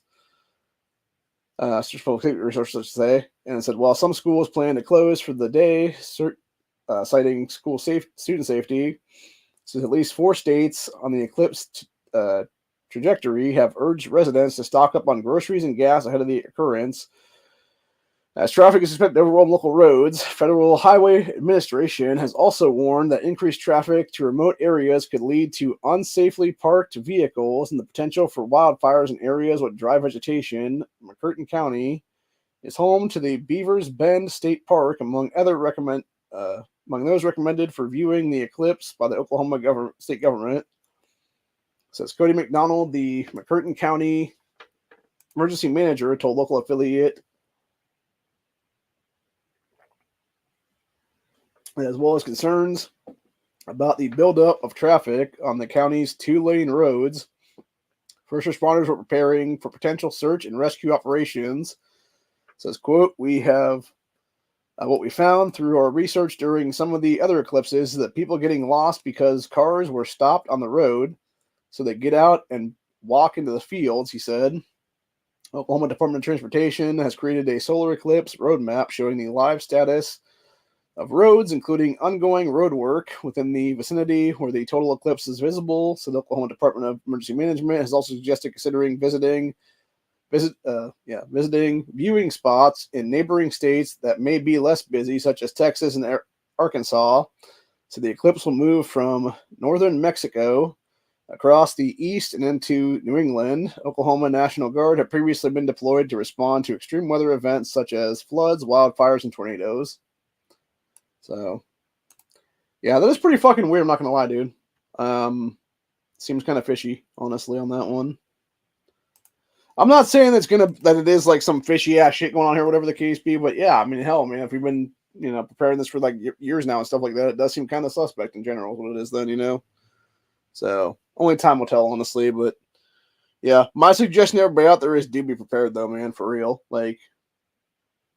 Stretched public resources, I should say. And it said, while some schools plan to close for the day, citing student safety, so at least 4 states on the eclipse trajectory have urged residents to stock up on groceries and gas ahead of the occurrence. As traffic is suspended to overwhelm local roads, Federal Highway Administration has also warned that increased traffic to remote areas could lead to unsafely parked vehicles and the potential for wildfires in areas with dry vegetation. McCurtain County is home to the Beavers Bend State Park, among those recommended for viewing the eclipse by the Oklahoma state government. Says Cody McDonald, the McCurtain County emergency manager, told local affiliate, as well as concerns about the buildup of traffic on the county's 2-lane roads. First responders were preparing for potential search and rescue operations. It says, quote, we have what we found through our research during some of the other eclipses is that people getting lost because cars were stopped on the road, so they get out and walk into the fields, he said. Oklahoma Department of Transportation has created a solar eclipse roadmap showing the live status of roads, including ongoing road work within the vicinity where the total eclipse is visible. So the Oklahoma Department of Emergency Management has also suggested considering visiting viewing spots in neighboring states that may be less busy, such as Texas and Arkansas. So the eclipse will move from northern Mexico across the east and into New England. Oklahoma National Guard have previously been deployed to respond to extreme weather events such as floods, wildfires, and tornadoes. So, yeah, that is pretty fucking weird, I'm not going to lie, dude. Seems kind of fishy, honestly, on that one. I'm not saying that it is like some fishy ass shit going on here, whatever the case be, but yeah, I mean, hell, man, if we've been, preparing this for like years now and stuff like that, it does seem kind of suspect in general, what it is then, So, only time will tell, honestly, but yeah, my suggestion to everybody out there is do be prepared, though, man, for real. Like,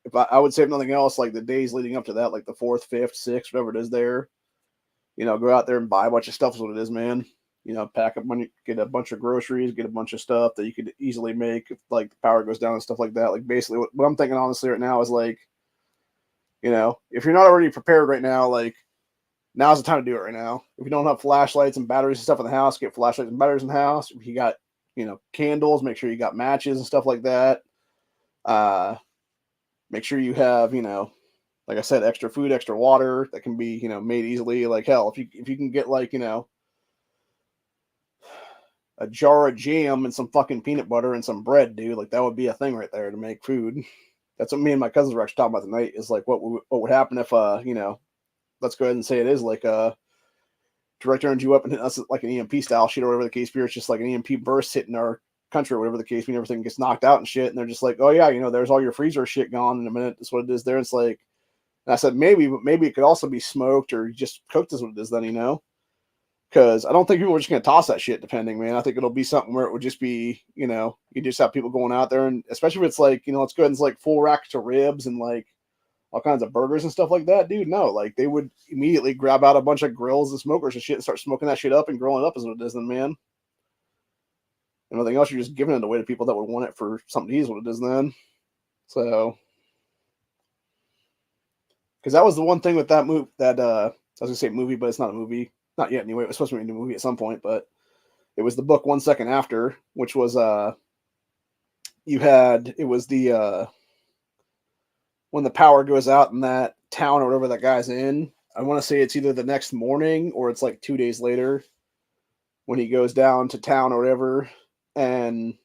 if I would say if nothing else, like the days leading up to that, like the 4th, 5th, 6th, whatever it is there, go out there and buy a bunch of stuff is what it is, man. Pack up money, get a bunch of groceries, get a bunch of stuff that you could easily make if like the power goes down and stuff like that. Like basically what I'm thinking honestly right now is like, if you're not already prepared right now, like now's the time to do it right now. If you don't have flashlights and batteries and stuff in the house, get flashlights and batteries in the house. If you got, candles, make sure you got matches and stuff like that. Make sure you have, like I said, extra food, extra water that can be, made easily. Like hell, if you can get like, a jar of jam and some fucking peanut butter and some bread, dude, like that would be a thing right there to make food. That's what me and my cousins were actually talking about tonight. Is like what would happen if let's go ahead and say it is like a direct energy weapon hitting us like an EMP style shit or whatever the case be. It's just like an EMP burst hitting our country or whatever the case be, and everything gets knocked out and shit. And they're just like, oh yeah, there's all your freezer shit gone in a minute. That's what it is there. It's like, and I said maybe, but maybe it could also be smoked or just cooked is what it is then, Because I don't think people are just going to toss that shit, depending, man. I think it'll be something where it would just be, you just have people going out there, and especially if it's like, let's go ahead and it's like full racks of ribs and like all kinds of burgers and stuff like that, dude. No, like they would immediately grab out a bunch of grills and smokers and shit and start smoking that shit up and grilling it up, is what it is then, man. And nothing else, you're just giving it away to people that would want it for something to eat, is what it is then. So, because that was the one thing with that movie, that I was gonna say movie, but it's not a movie. Not yet, anyway. It was supposed to be a new movie at some point, but it was the book 1 Second After, which was when the power goes out in that town or whatever that guy's in. I want to say it's either the next morning or it's like 2 days later when he goes down to town or whatever. And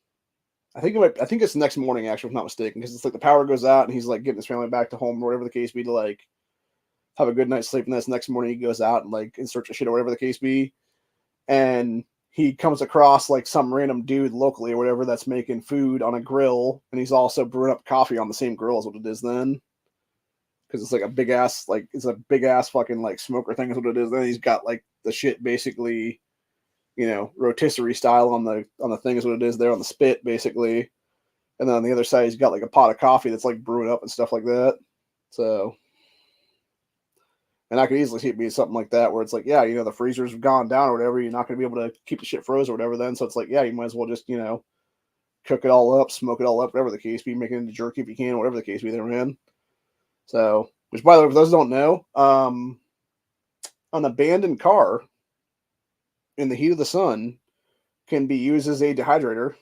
I think it's the next morning, actually, if I'm not mistaken, because it's like the power goes out and he's like getting his family back to home or whatever the case be to like have a good night's sleep, and this next morning he goes out and like in search of shit or whatever the case be, and he comes across like some random dude locally or whatever that's making food on a grill, and he's also brewing up coffee on the same grill as what it is then, because it's like a big ass fucking like smoker thing is what it is. Then he's got like the shit basically, rotisserie style on the thing is what it is there on the spit basically, and then on the other side he's got like a pot of coffee that's like brewing up and stuff like that. So And I could easily see it being something like that, where it's like, yeah, you know, the freezers have gone down or whatever. You're not going to be able to keep the shit frozen or whatever then. So it's like, yeah, you might as well just, you know, cook it all up, smoke it all up, whatever the case be, make it into jerky if you can, whatever the case be, they're in. So, which by the way, for those who don't know, an abandoned car in the heat of the sun can be used as a dehydrator.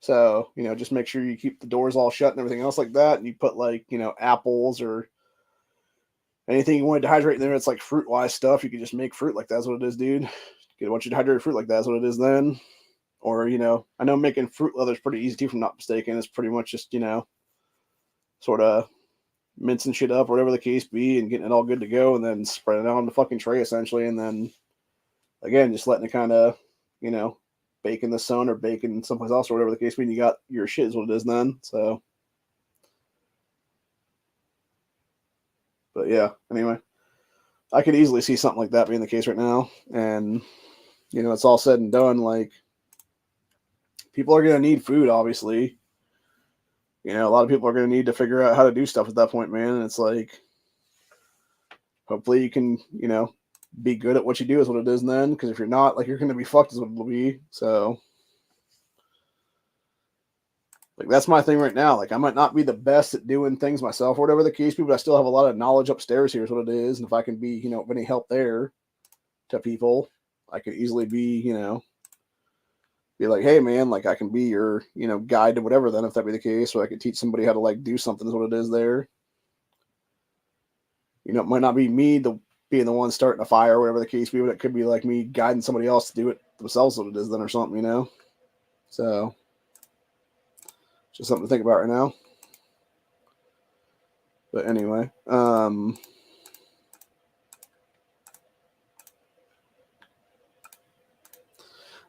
So, you know, just make sure you keep the doors all shut and everything else like that. And you put like, you know, apples or anything you want to dehydrate in there. It's like fruit wise stuff. You can just make fruit like that's what it is, dude. Get a bunch of dehydrated fruit like that's what it is then. Or, you know, I know making fruit leather is pretty easy too, if I'm not mistaken. It's pretty much just, you know, sort of mincing shit up, or whatever the case be, and getting it all good to go, and then spreading it on the fucking tray essentially. And then again, just letting it kind of, you know, bake in the sun or bake in someplace else or whatever the case be. And you got your shit is what it is then. So, but yeah, anyway, I could easily see something like that being the case right now. And, you know, it's all said and done. Like, people are going to need food, obviously. You know, a lot of people are going to need to figure out how to do stuff at that point, man. And it's like, hopefully you can, you know, be good at what you do is what it is then. Because if you're not, like, you're going to be fucked is what it'll be. So, like, that's my thing right now. Like, I might not be the best at doing things myself or whatever the case be, but I still have a lot of knowledge upstairs here is what it is. And if I can be, you know, of any help there to people, I could easily be, you know, be like, hey, man, like, I can be your, you know, guide to whatever then, if that be the case, or I could teach somebody how to, like, do something is what it is there. You know, it might not be me being the one starting a fire or whatever the case be, but it could be, like, me guiding somebody else to do it themselves what it is then or something, you know? So, just something to think about right now. But anyway,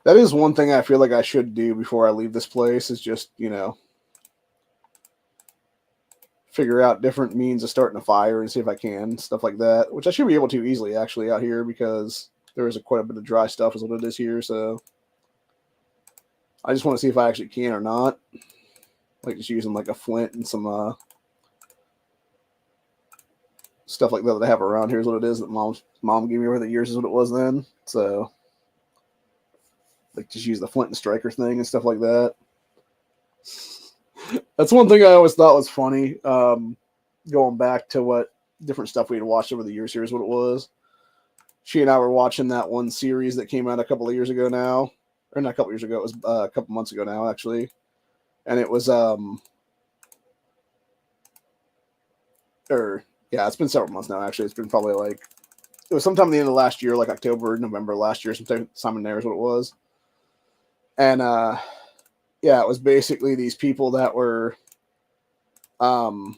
that is one thing I feel like I should do before I leave this place is just, you know, figure out different means of starting a fire and see if I can, stuff like that, which I should be able to easily actually out here because there is quite a bit of dry stuff is what it is here. So I just want to see if I actually can or not. Like just using like a flint and some stuff like that I have around here is what it is that mom gave me over the years is what it was then. So like just use the flint and striker thing and stuff like that. That's one thing I always thought was funny. Going back to what different stuff we had watched over the years, here's what it was. She and I were watching that one series that came out a couple of years ago now, or not a couple of years ago. It was a couple months ago now, actually, and it was it's been several months now. Actually, it's been probably like it was sometime at the end of last year, like October, November last year, sometime in there is what it was, and it was basically these people that were I'm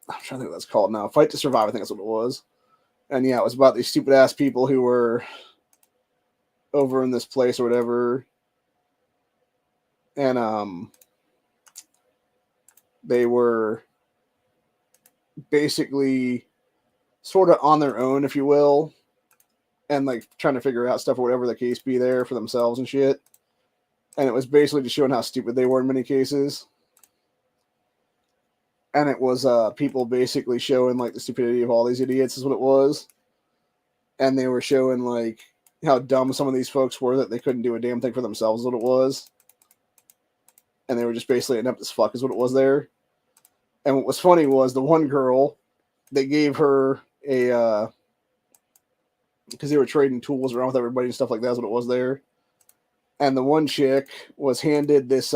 trying to think what that's called now. Fight to Survive, I think that's what it was. And yeah, it was about these stupid ass people who were over in this place or whatever. And they were basically sort of on their own, if you will, and like trying to figure out stuff or whatever the case be there for themselves and shit. And it was basically just showing how stupid they were in many cases. And it was people basically showing like the stupidity of all these idiots is what it was. And they were showing like how dumb some of these folks were that they couldn't do a damn thing for themselves is what it was. And they were just basically inept as fuck is what it was there. And what was funny was the one girl, they gave her a because they were trading tools around with everybody and stuff like that is what it was there. And the one chick was handed this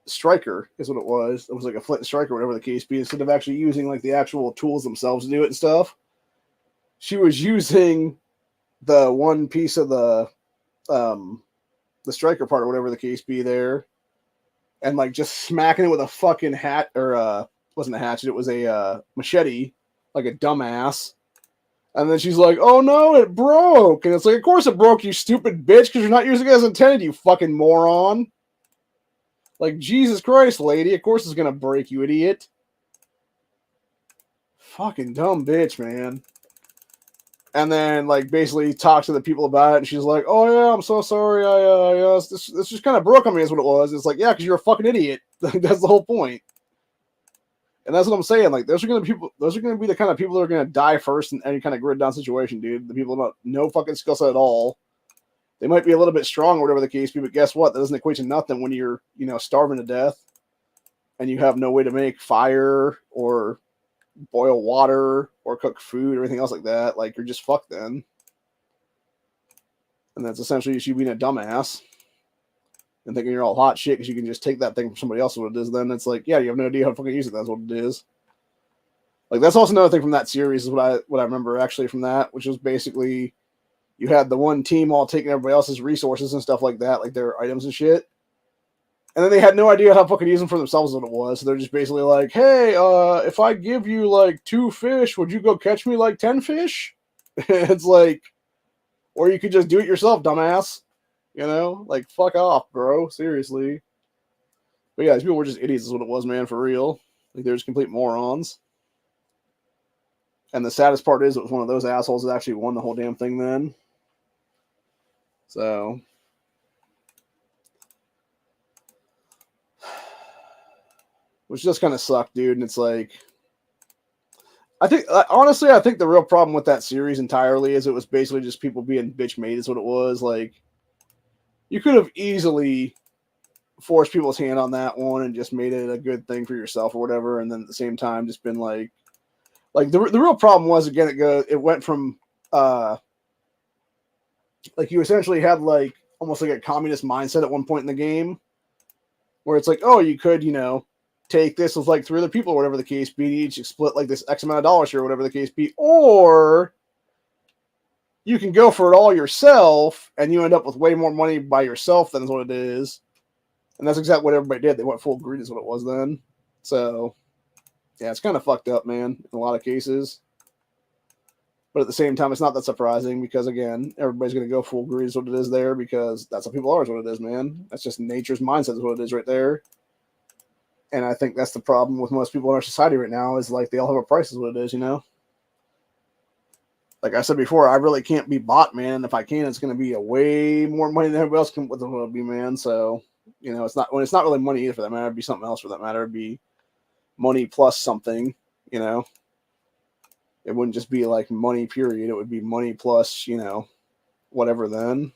striker is what it was. It was like a flint striker, whatever the case be. Instead of actually using like the actual tools themselves to do it and stuff, she was using the one piece of the striker part or whatever the case be there, and like just smacking it with a fucking hat or wasn't a hatchet, it was a machete, like a dumbass. And then she's like, "Oh no, it broke!" And it's like, "Of course it broke, you stupid bitch, because you're not using it as intended, you fucking moron." Like, Jesus Christ, lady. Of course it's going to break, you idiot. Fucking dumb bitch, man. And then, like, basically talks to the people about it, and she's like, "Oh, yeah, I'm so sorry. This just kind of broke on me," is what it was. It's like, yeah, because you're a fucking idiot. That's the whole point. And that's what I'm saying. Like, those are going to people. Those are going to be the kind of people that are going to die first in any kind of grid down situation, dude. The people that don't no fucking skill set at all. They might be a little bit strong or whatever the case be, but guess what? That doesn't equate to nothing when you're, starving to death and you have no way to make fire or boil water or cook food or anything else like that. Like, you're just fucked then. And that's essentially you being a dumbass and thinking you're all hot shit because you can just take that thing from somebody else. What it is, then it's like, yeah, you have no idea how to fucking use it. That's what it is. Like, that's also another thing from that series is what I remember actually from that, which was basically you had the one team all taking everybody else's resources and stuff like that, like their items and shit. And then they had no idea how to fucking use them for themselves what it was. So they're just basically like, hey, if I give you like 2 fish, would you go catch me like 10 fish? It's like, or you could just do it yourself, dumbass. Like, fuck off, bro. Seriously. But yeah, these people were just idiots is what it was, man, for real. Like, they're just complete morons. And the saddest part is it was one of those assholes that actually won the whole damn thing then. So, which just kind of sucked, dude. And it's like, I think the real problem with that series entirely is it was basically just people being bitch made is what it was. Like, you could have easily forced people's hand on that one and just made it a good thing for yourself or whatever. And then at the same time, just been like the real problem was, again, it went from, like, you essentially had like almost like a communist mindset at one point in the game where it's like, oh, you could, take this with like 3 other people or whatever the case be, each split like this X amount of dollars here or whatever the case be, or you can go for it all yourself and you end up with way more money by yourself than is what it is. And that's exactly what everybody did. They went full greed is what it was then. So, yeah, it's kind of fucked up, man, in a lot of cases. But at the same time, it's not that surprising because, again, everybody's going to go full greed is what it is there because that's what people are is what it is, man. That's just nature's mindset is what it is right there. And I think that's the problem with most people in our society right now is, like, they all have a price is what it is, Like I said before, I really can't be bought, man. If I can, it's going to be a way more money than everybody else can with it be, man. So, it's not really money either for that matter. It'd be something else for that matter. It'd be money plus something, It wouldn't just be like money, period. It would be money plus, whatever then.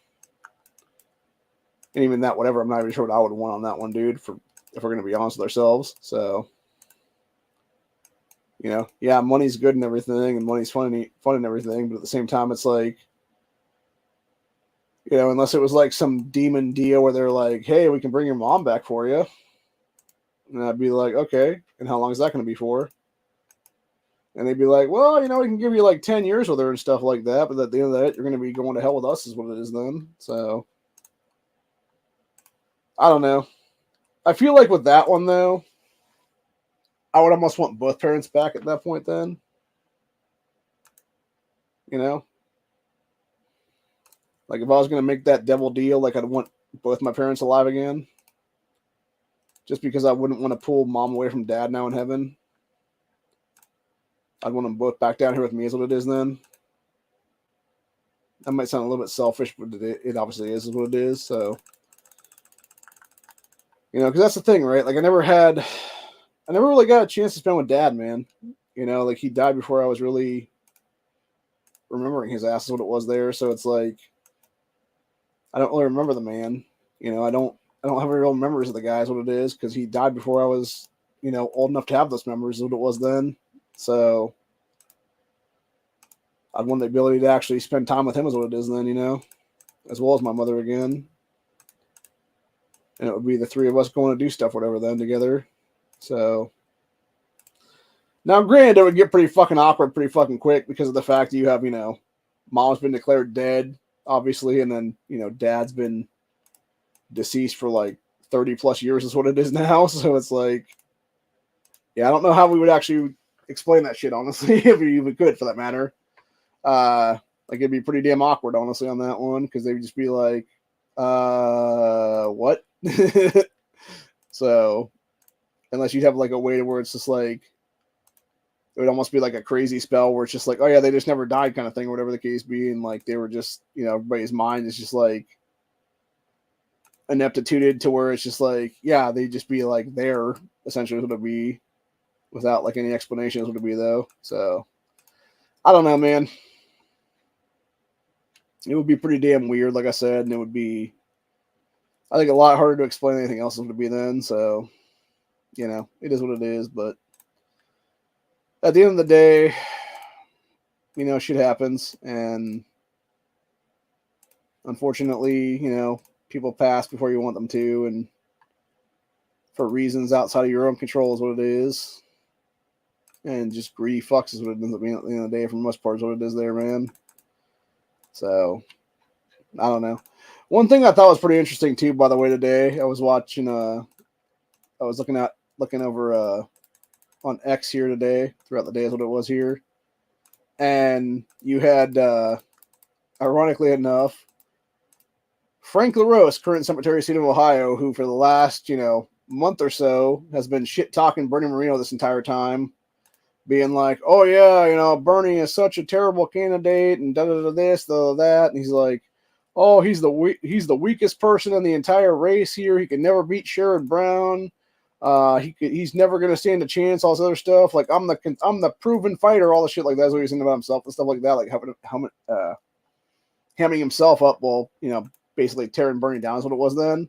And even that, whatever, I'm not even sure what I would want on that one, dude, if we're going to be honest with ourselves. So, yeah, money's good and everything, and money's fun and everything, but at the same time, it's like, unless it was like some demon deal where they're like, hey, we can bring your mom back for you. And I'd be like, okay, and how long is that going to be for? And they'd be like, well, we can give you like 10 years with her and stuff like that. But at the end of that, you're going to be going to hell with us is what it is then. So, I don't know. I feel like with that one, though, I would almost want both parents back at that point then. Like, if I was going to make that devil deal, like, I'd want both my parents alive again. Just because I wouldn't want to pull mom away from dad now in heaven. I'd want them both back down here with me is what it is then. That might sound a little bit selfish, but it obviously is what it is. So, because that's the thing, right? Like, I never really got a chance to spend with dad, man. Like, he died before I was really remembering his ass is what it was there. So it's like, I don't really remember the man. I don't have any real memories of the guy is what it is because he died before I was, old enough to have those memories is what it was then. So I'd want the ability to actually spend time with him is what it is then, as well as my mother again. And it would be the 3 of us going to do stuff, whatever, then together. So now, granted, it would get pretty fucking awkward pretty fucking quick because of the fact that you have, mom's been declared dead, obviously, and then, dad's been deceased for like 30 plus years is what it is now. So it's like, yeah, I don't know how we would actually explain that shit, honestly, if we even could for that matter. Like, it'd be pretty damn awkward, honestly, on that one because they would just be like, what? So, unless you'd have like a way to where it's just like, it would almost be like a crazy spell where it's just like, oh yeah, they just never died kind of thing or whatever the case be. And like, they were just, everybody's mind is just like ineptitude to where it's just like, yeah, they just be like there essentially what it would be. without like any explanations would it be though. So I don't know, man. It would be pretty damn weird, like I said, and it would be, I think, a lot harder to explain anything else would be then. So, it is what it is. But at the end of the day, shit happens, and unfortunately, people pass before you want them to, and for reasons outside of your own control is what it is. And just greedy fucks is what it ends up being at the end of the day for the most part is what it is there, man. So, I don't know. One thing I thought was pretty interesting too, by the way, today I was watching. I was looking over on X here today. Throughout the day is what it was here, and you had, ironically enough, Frank LaRose, current Secretary of State of Ohio, who for the last month or so has been shit talking Bernie Moreno this entire time, being like, "Oh yeah, Bernie is such a terrible candidate," and da da da this, da that, and he's like, "Oh, he's the weakest person in the entire race here. He could never beat Sherrod Brown. He's never gonna stand a chance. All this other stuff. Like I'm the proven fighter. All the shit like that's what he's saying about himself and stuff like that. Like hamming himself up while basically tearing Bernie down is what it was then.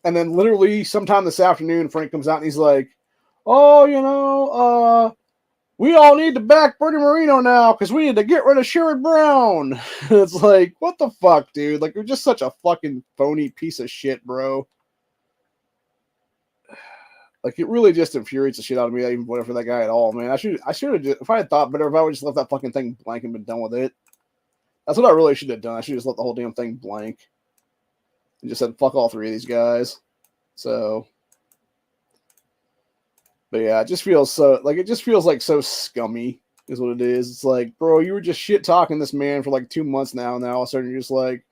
And then literally sometime this afternoon, Frank comes out and he's like, "Oh, we all need to back Bernie Moreno now because we need to get rid of Sherrod Brown." It's like, what the fuck, dude? Like, you're just such a fucking phony piece of shit, bro. Like, it really just infuriates the shit out of me. I even voted for that guy at all, man. I should have just, if I had thought better, if I would just left that fucking thing blank and been done with it. That's what I really should have done. I should just let the whole damn thing blank and just said fuck all three of these guys. So, but yeah, it just feels like so scummy is what it is. It's like, bro, you were just shit talking this man for like 2 months now, and now all of a sudden you're just like,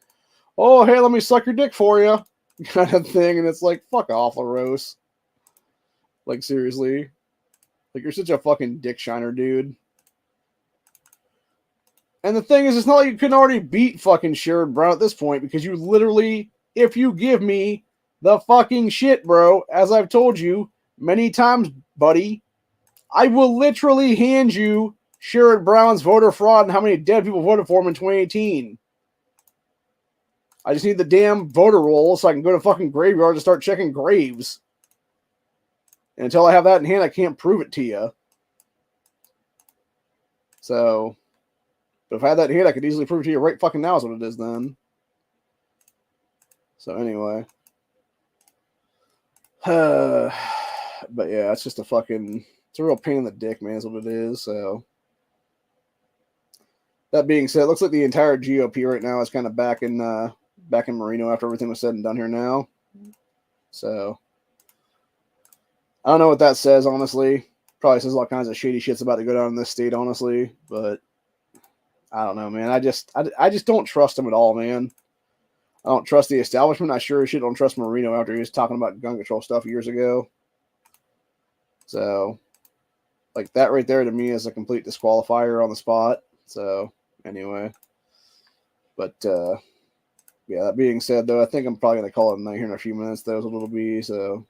"Oh, hey, let me suck your dick for you," kind of thing, and it's like, fuck off, LaRose. Like, seriously, like, you're such a fucking dick shiner, dude. And the thing is, it's not like you couldn't already beat fucking Sherrod Brown at this point because you literally, if you give me the fucking shit, bro, as I've told you many times, buddy, I will literally hand you Sherrod Brown's voter fraud and how many dead people voted for him in 2018. I just need the damn voter roll so I can go to fucking graveyards and start checking graves. And until I have that in hand, I can't prove it to you. So, but if I had that in hand, I could easily prove it to you right fucking now is what it is then. So anyway. But yeah, it's just a real pain in the dick, man, is what it is. So that being said, it looks like the entire GOP right now is kind of back in Moreno after everything was said and done here now. So I don't know what that says, honestly. Probably says all kinds of shady shit's about to go down in this state, honestly. But I don't know, man. I just don't trust him at all, man. I don't trust the establishment. I sure as shit don't trust Moreno after he was talking about gun control stuff years ago. So, like, that right there to me is a complete disqualifier on the spot. So, anyway. But, yeah, that being said, though, I think I'm probably going to call it a night here in a few minutes, though, as a little bit. So,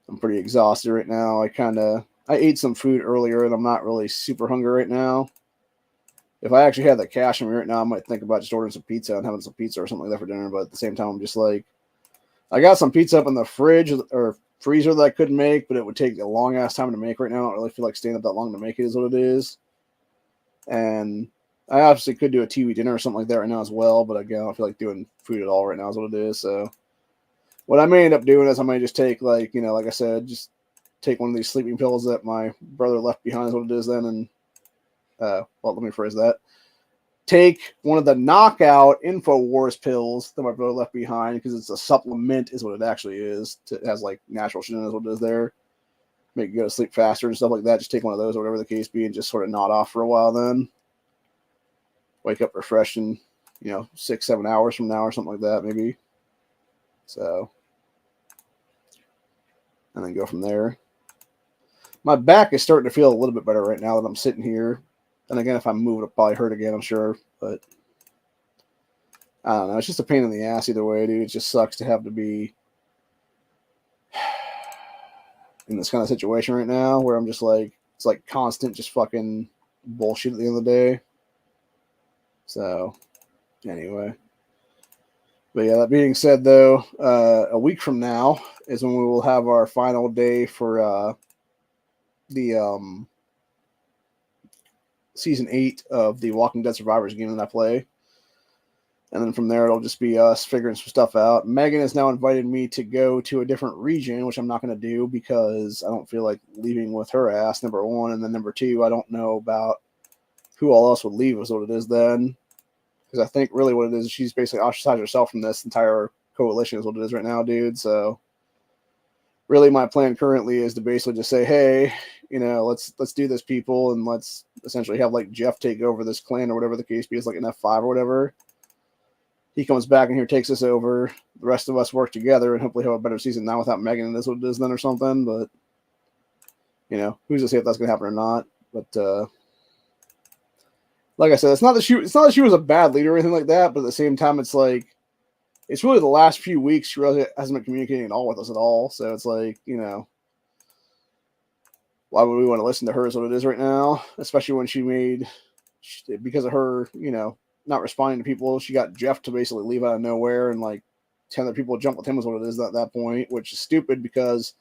I'm pretty exhausted right now. I ate some food earlier, and I'm not really super hungry right now. If I actually had the cash on me right now, I might think about just ordering some pizza and having some pizza or something like that for dinner. But at the same time, I'm just like, I got some pizza up in the fridge or freezer that I couldn't make, but it would take a long ass time to make right now. I don't really feel like staying up that long to make it is what it is. And I obviously could do a TV dinner or something like that right now as well. But again, I don't feel like doing food at all right now is what it is. So what I may end up doing is I might just take, like, like I said, just take one of these sleeping pills that my brother left behind is what it is then. And well, let me phrase that. Take one of the knockout InfoWars pills that my brother left behind because it's a supplement is what it actually is. It has like natural shit in it is what it is there. Make you go to sleep faster and stuff like that. Just take one of those or whatever the case be and just sort of nod off for a while then. Wake up refreshed in, 6-7 hours from now or something like that maybe. So, and then go from there. My back is starting to feel a little bit better right now that I'm sitting here. And again, if I move, it'll probably hurt again, I'm sure. But I don't know. It's just a pain in the ass either way, dude. It just sucks to have to be. in this kind of situation right now where I'm just like, it's like constant just fucking bullshit at the end of the day. So, anyway. But yeah, that being said, though, a week from now is when we will have our final day for the season 8 of the Walking Dead Survivors game that I play. And then from there, it'll just be us figuring some stuff out. Megan has now invited me to go to a different region, which I'm not going to do because I don't feel like leaving with her ass, number one. And then number two, I don't know about who all else would leave is what it is then. Because I think really what it is, she's basically ostracized herself from this entire coalition is what it is right now, dude. So really my plan currently is to basically just say, hey, let's do this, people, and let's essentially have like Jeff take over this clan or whatever the case be, is like an F5 or whatever. He comes back in here, takes us over. The rest of us work together and hopefully have a better season now without Megan, and this what it is then or something. But who's to say if that's gonna happen or not? But like I said, it's not that she was a bad leader or anything like that. But at the same time, it's like it's really the last few weeks she really hasn't been communicating at all with us at all. So it's like why would we want to listen to her? Is what it is right now, especially when because of her, not responding to people, she got Jeff to basically leave out of nowhere, and like 10 other people jump with him is what it is at that point, which is stupid because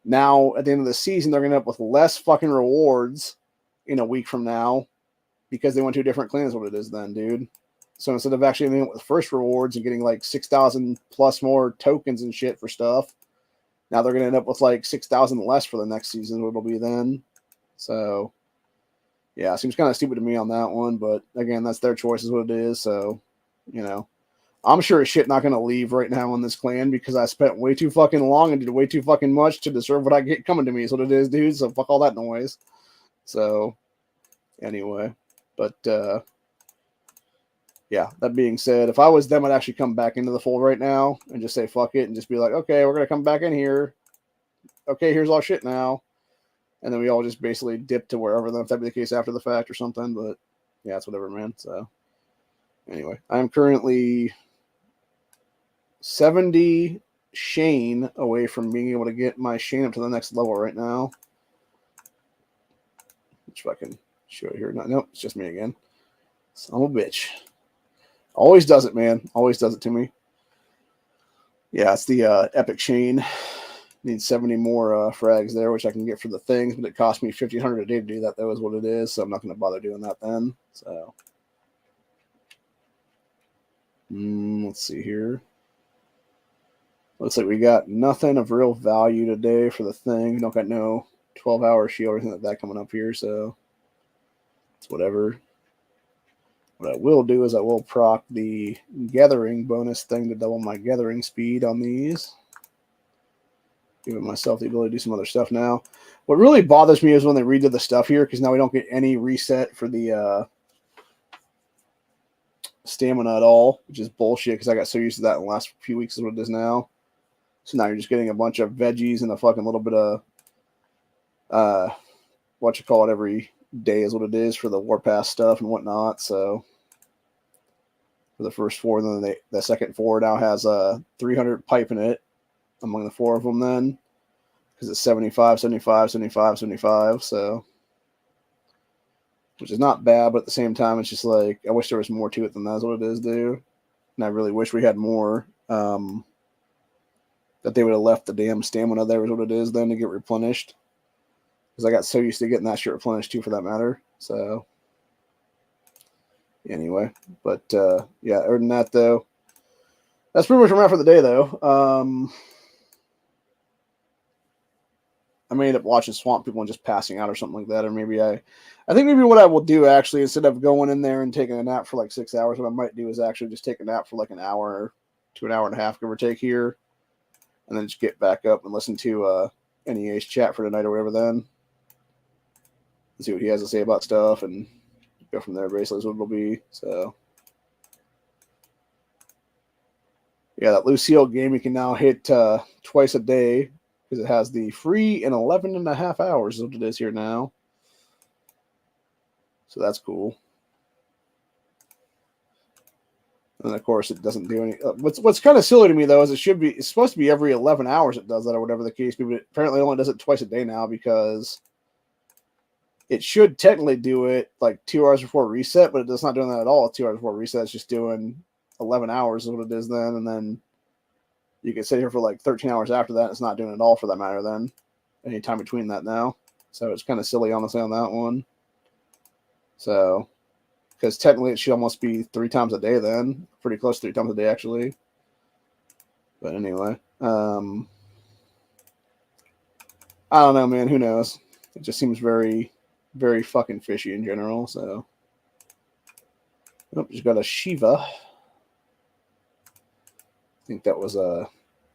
now at the end of the season they're going to end up with less fucking rewards in a week from now because they went to a different clan is what it is then, dude. So instead of actually ending up with first rewards and getting like 6,000 plus more tokens and shit for stuff, now they're going to end up with like 6,000 less for the next season, what it'll be then. So yeah, seems kind of stupid to me on that one, but again, that's their choice is what it is. So, I'm sure as shit not going to leave right now in this clan because I spent way too fucking long and did way too fucking much to deserve what I get coming to me is what it is, dude. So fuck all that noise. So anyway, but yeah, that being said, if I was them, I'd actually come back into the fold right now and just say fuck it and just be like, okay, we're going to come back in here. Okay, here's all shit now. And then we all just basically dip to wherever, then if that'd be the case after the fact or something. But yeah, it's whatever, man. So anyway, I'm currently 70 Shane away from being able to get my Shane up to the next level right now. Which I can show you here. Nope, it's just me again. Son of a bitch. Always does it, man. Always does it to me. Yeah, it's the Epic Shane. Need 70 more frags there, which I can get for the things, but it cost me 1,500 a day to do that, though, is what it is, so I'm not going to bother doing that then. So, let's see here. Looks like we got nothing of real value today for the thing. Don't got no 12-hour shield or anything like that coming up here, so it's whatever. What I will do is I will proc the gathering bonus thing to double my gathering speed on these. Giving myself the ability to do some other stuff now. What really bothers me is when they redo the stuff here, because now we don't get any reset for the stamina at all, which is bullshit because I got so used to that in the last few weeks is what it is now. So now you're just getting a bunch of veggies and a fucking little bit of what you call it every day is what it is for the Warpath stuff and whatnot. So for the first 4, and then the second 4 now has 300 pipe in it among the 4 of them then, because it's 75, 75, 75, 75, so, which is not bad, but at the same time, it's just like, I wish there was more to it than that's what it is, dude, and I really wish we had more, that they would have left the damn stamina there is what it is then to get replenished, because I got so used to getting that shit replenished too, for that matter, so, anyway, but, yeah, other than that, though, that's pretty much where I'm at for the day, though. I may end up watching Swamp People and just passing out or something like that. Or maybe I think maybe what I will do actually, instead of going in there and taking a nap for like 6 hours, what I might do is actually just take a nap for like an hour to an hour and a half, give or take here. And then just get back up and listen to NEA's chat for tonight or whatever then. And see what he has to say about stuff and go from there basically is what it'll be. So yeah, that Lucille game you can now hit twice a day. Because it has the free in 11.5 hours is what it is here now. So that's cool. And of course, it doesn't do any. What's kind of silly to me though is it's supposed to be every 11 hours it does that or whatever the case be, but it apparently only does it twice a day now because it should technically do it like 2 hours before reset, but it's not doing that at all. 2 hours before reset, it's just doing 11 hours is what it is then, and then you can sit here for like 13 hours after that. It's not doing it all for that matter then. Any time between that now, so it's kind of silly honestly on that one. So. Because technically it should almost be 3 times a day then. Pretty close to 3 times a day, actually. But anyway. I don't know, man. Who knows? It just seems very, very fucking fishy in general, so. Oh, just got a Shiva. I think that was a, what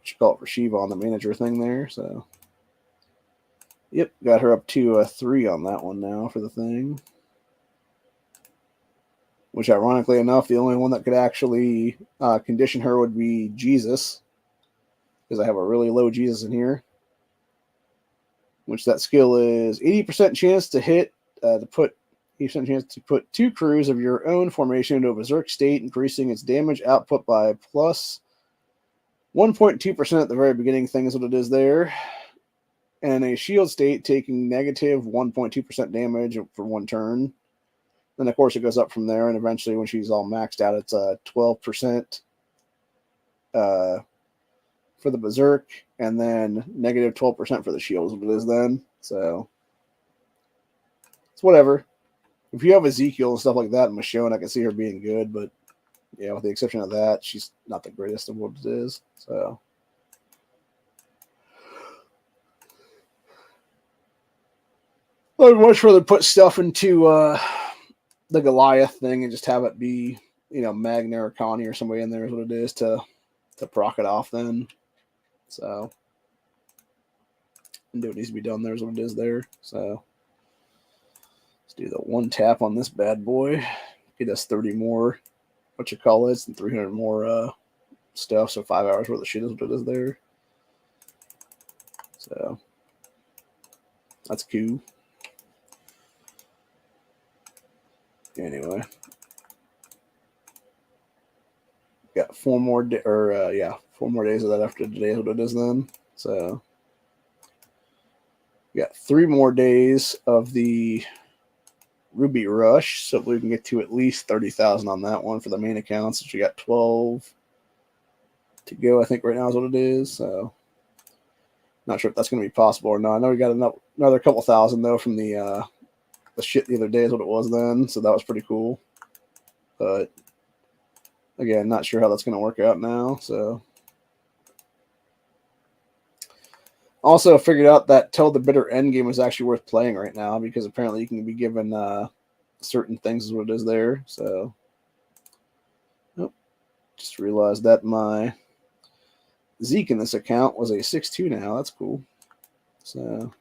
you call it for Shiva on the manager thing there, so. Yep, got her up to a 3 on that one now for the thing. Which, ironically enough, the only one that could actually condition her would be Jesus. Because I have a really low Jesus in here. Which that skill is 80% chance to hit, to put 80% chance to put 2 crews of your own formation into a berserk state, increasing its damage output by plus 1.2% at the very beginning thing is what it is there. And a shield state taking negative 1.2% damage for 1 turn. Then, of course, it goes up from there, and eventually when she's all maxed out, it's 12% for the Berserk, and then negative 12% for the shield is what it is then. So, it's whatever. If you have Ezekiel and stuff like that in Michonne, I can see her being good, but, yeah, with the exception of that, she's not the greatest of what it is. So, I would much rather put stuff into the Goliath thing and just have it be, Magna or Connie or somebody in there is what it is to proc it off then. So, and do what needs to be done there is what it is there. So, let's do the 1 tap on this bad boy. Get us 30 more, and 300 more stuff. So 5 hours worth of shit is what it is there. So, that's cool. Anyway, got 4 more 4 more days of that after today is what it is then. So, got 3 more days of the Ruby Rush, so we can get to at least 30,000 on that one for the main account. Since we got 12 to go, I think right now is what it is. So, not sure if that's going to be possible or not. I know we got another couple thousand though from the shit the other day is what it was then, so that was pretty cool. But again, not sure how that's going to work out now. So, also figured out that Till the Bitter End game is actually worth playing right now because apparently you can be given certain things is what it is there. So, just realized that my Zeke in this account was a 6-2 now. That's cool. So,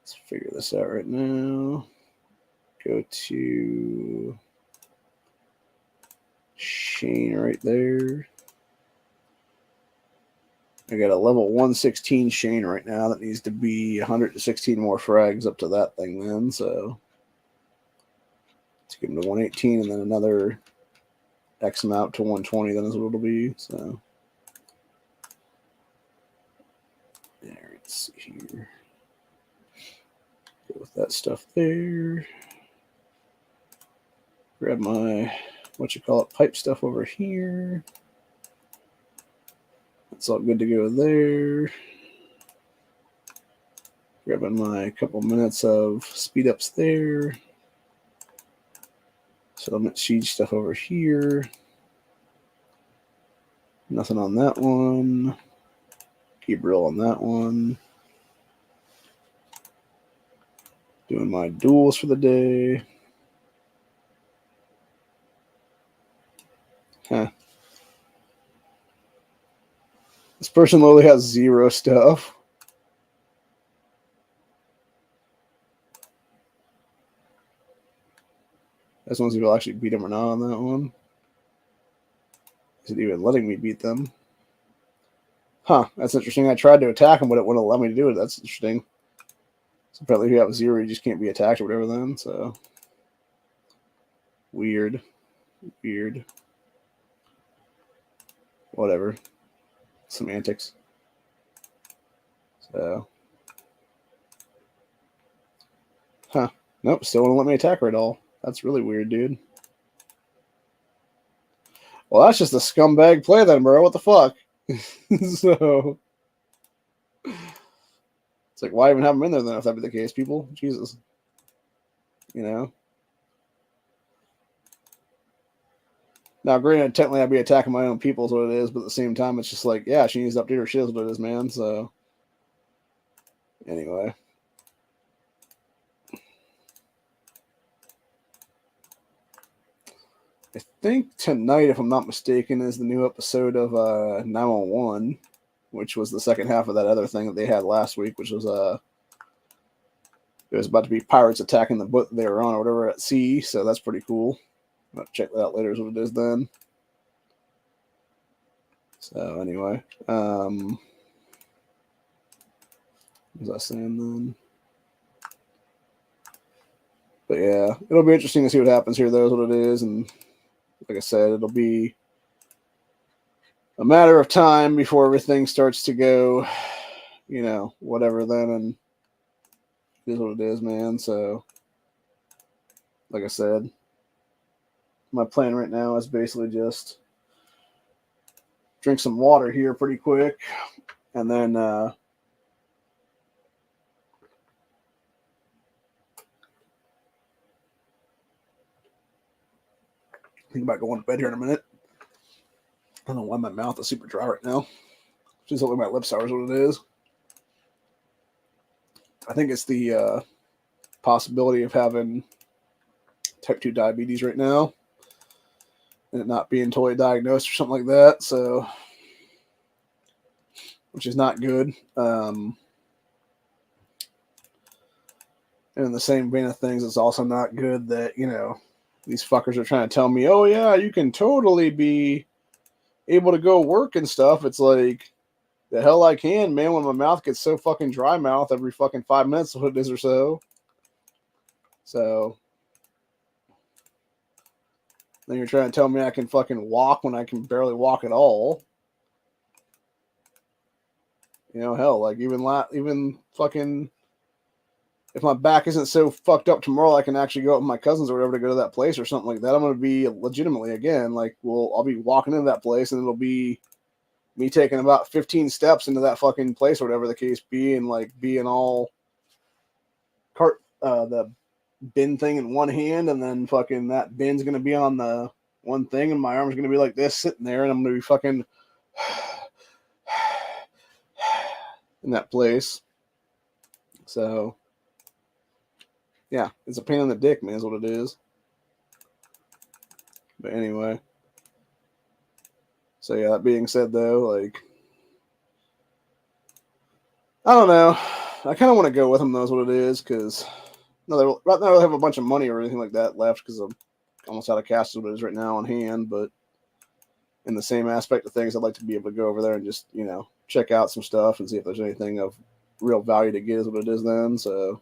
let's figure this out right now. Go to Shane right there. I got a level 116 Shane right now that needs to be 116 more frags up to that thing then. So, let's get him to 118 and then another X amount to 120 then is what it'll be. So, there, let's see here. Go with that stuff there. Grab my, pipe stuff over here. That's all good to go there. Grabbing my couple minutes of speed ups there. Settlement siege stuff over here. Nothing on that one. Gabriel on that one. Doing my duels for the day. Huh. This person literally has 0 stuff. I just want to see if I'll actually beat him or not on that one. Is it even letting me beat them? Huh, that's interesting. I tried to attack him, but it wouldn't allow me to do it. That's interesting. So apparently if you have 0, you just can't be attacked or whatever then. So, weird. whatever. Semantics. So. Huh. Nope, still won't let me attack her at all. That's really weird, dude. Well, that's just a scumbag play then, bro. What the fuck? So. It's like, why even have him in there then if that be the case, people? Jesus. You know? Now, granted, technically I'd be attacking my own people is what it is, but at the same time, it's just like, yeah, she needs to update her shit is what it is, man. So, anyway. I think tonight, if I'm not mistaken, is the new episode of 911, which was the second half of that other thing that they had last week, which was it was about to be pirates attacking the boat they were on or whatever at sea, so that's pretty cool. I'll check that out later is what it is then. So anyway, what was I saying then? But yeah, it'll be interesting to see what happens here, though, is what it is, and like I said, it'll be a matter of time before everything starts to go, you know, whatever then, and it is what it is, man. So, like I said, my plan right now is basically just drink some water here pretty quick, and then think about going to bed here in a minute. I don't know why my mouth is super dry right now. Just only my lips are is what it is. I think it's the possibility of having type 2 diabetes right now and it not being totally diagnosed or something like that. So, which is not good. And in the same vein of things, it's also not good that, you know, these fuckers are trying to tell me, oh, yeah, you can totally be able to go work and stuff. It's like, the hell I can, man, when my mouth gets so fucking dry mouth every fucking 5 minutes, what it is or so. So, then you're trying to tell me I can fucking walk when I can barely walk at all. You know, hell, like even fucking, if my back isn't so fucked up tomorrow, I can actually go up with my cousins or whatever to go to that place or something like that. I'm going to be legitimately, again, like, well, I'll be walking into that place and it'll be me taking about 15 steps into that fucking place or whatever the case be, and like being all the bin thing in one hand, and then fucking that bin's going to be on the one thing, and my arm's going to be like this sitting there, and I'm going to be fucking in that place. So, yeah, it's a pain in the dick, man, is what it is. But anyway. So, yeah, that being said, though, like, I don't know. I kind of want to go with them, though, is what it is, because right now I don't have a bunch of money or anything like that left, because I'm almost out of cash as what it is right now on hand, but in the same aspect of things, I'd like to be able to go over there and just, you know, check out some stuff and see if there's anything of real value to get is what it is then. So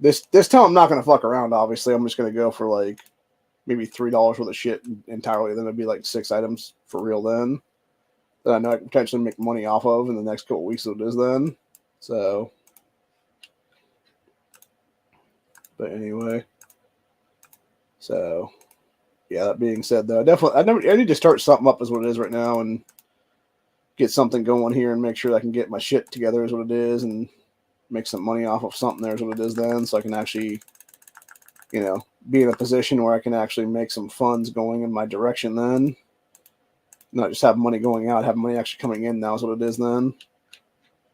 this time I'm not going to fuck around, obviously. I'm just going to go for like maybe $3 worth of shit entirely. Then it'd be like 6 items for real then that I know I can potentially make money off of in the next couple weeks of it is then. So, but anyway. So, yeah, that being said, though, I need to start something up is what it is right now and get something going here and make sure I can get my shit together is what it is and make some money off of something there is what it is then, so I can actually, you know, be in a position where I can actually make some funds going in my direction then. Not just have money going out, have money actually coming in now is what it is then.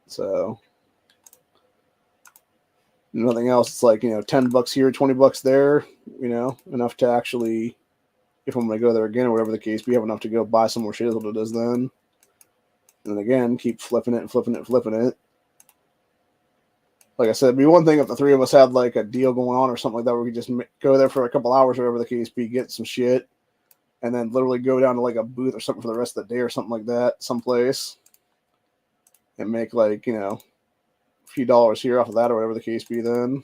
So, nothing else. It's like, you know, $10 here, $20 there, you know, enough to actually, if I'm going to go there again or whatever the case, we have enough to go buy some more shit is what it is then. And then again, keep flipping it and flipping it and flipping it. Like I said, it'd be one thing if the three of us had like a deal going on or something like that where we could just go there for a couple hours, whatever the case be, get some shit, and then literally go down to like a booth or something for the rest of the day or something like that, someplace, and make like, you know, a few dollars here off of that or whatever the case be then.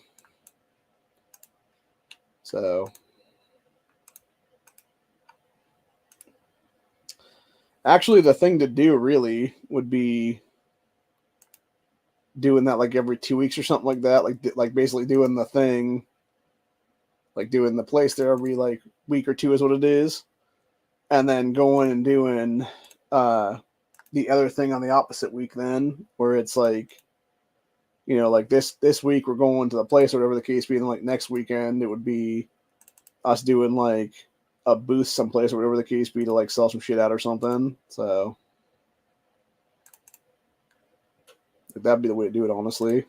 So, Actually, the thing to do really would be doing that like every 2 weeks or something like that. Like basically doing the thing, like doing the place there every like week or two is what it is, and then going and doing the other thing on the opposite week then, where it's like, you know, like this week we're going to the place or whatever the case be, and like next weekend it would be us doing like a booth someplace or whatever the case be to like sell some shit out or something. So that'd be the way to do it, honestly.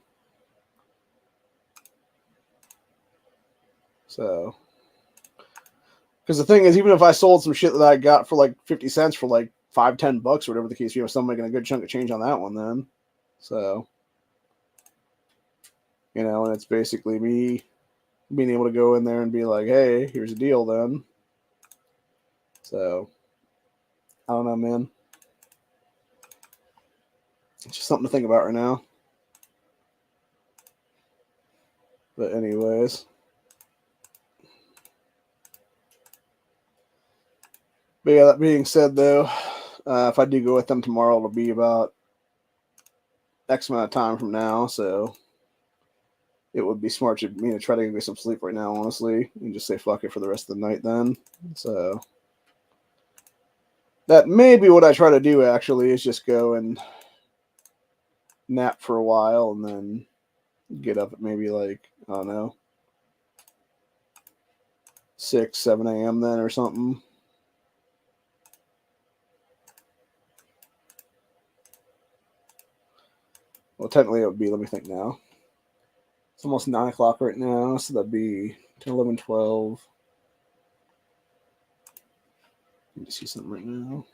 So, because the thing is, even if I sold some shit that I got for like 50 cents for like $5-10 or whatever the case, you know, still making a good chunk of change on that one then. So, you know, and it's basically me being able to go in there and be like, hey, here's a deal then. So, I don't know, man. It's just something to think about right now. But anyways. But yeah, that being said, though, if I do go with them tomorrow, it'll be about X amount of time from now. So it would be smart to me to try to get some sleep right now, honestly, and just say fuck it for the rest of the night then. So that may be what I try to do, actually, is just go and nap for a while and then get up at maybe like, I don't know, 6, 7 a.m. then or something. Well, technically it would be, let me think now. It's almost 9 o'clock right now, so that'd be 10, 11, 12. Let me see something right now.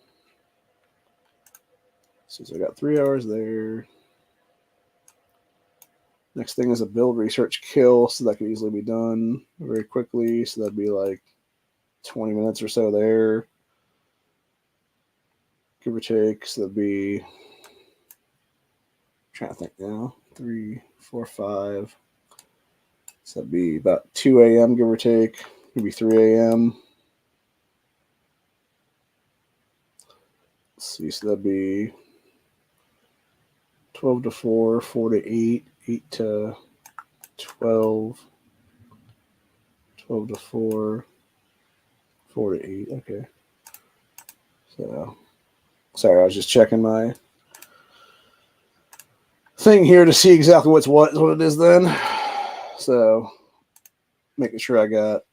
So I got 3 hours there. Next thing is a build, research, kill, so that could easily be done very quickly. So that'd be like 20 minutes or so there, give or take. So that'd be, I'm trying to think now, 3, 4, 5. So that'd be about 2 a.m., give or take. Maybe 3 a.m. Let's see, so that'd be 12 to 4, 4 to 8, 8 to 12, 12 to 4, 4 to 8. Okay. So, sorry, I was just checking my thing here to see exactly what it is then. So, making sure I got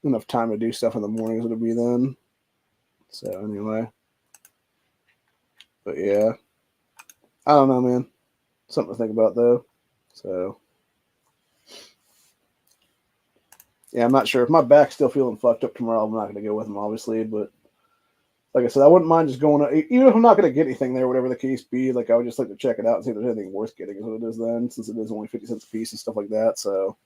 enough time to do stuff in the mornings it'll be then. So, anyway. But yeah. I don't know, man. Something to think about, though. So, yeah, I'm not sure. If my back's still feeling fucked up tomorrow, I'm not going to go with them, obviously. But like I said, I wouldn't mind just going, even if I'm not going to get anything there, whatever the case be, like I would just like to check it out and see if there's anything worth getting, is what it is then, since it is only 50 cents a piece and stuff like that. So,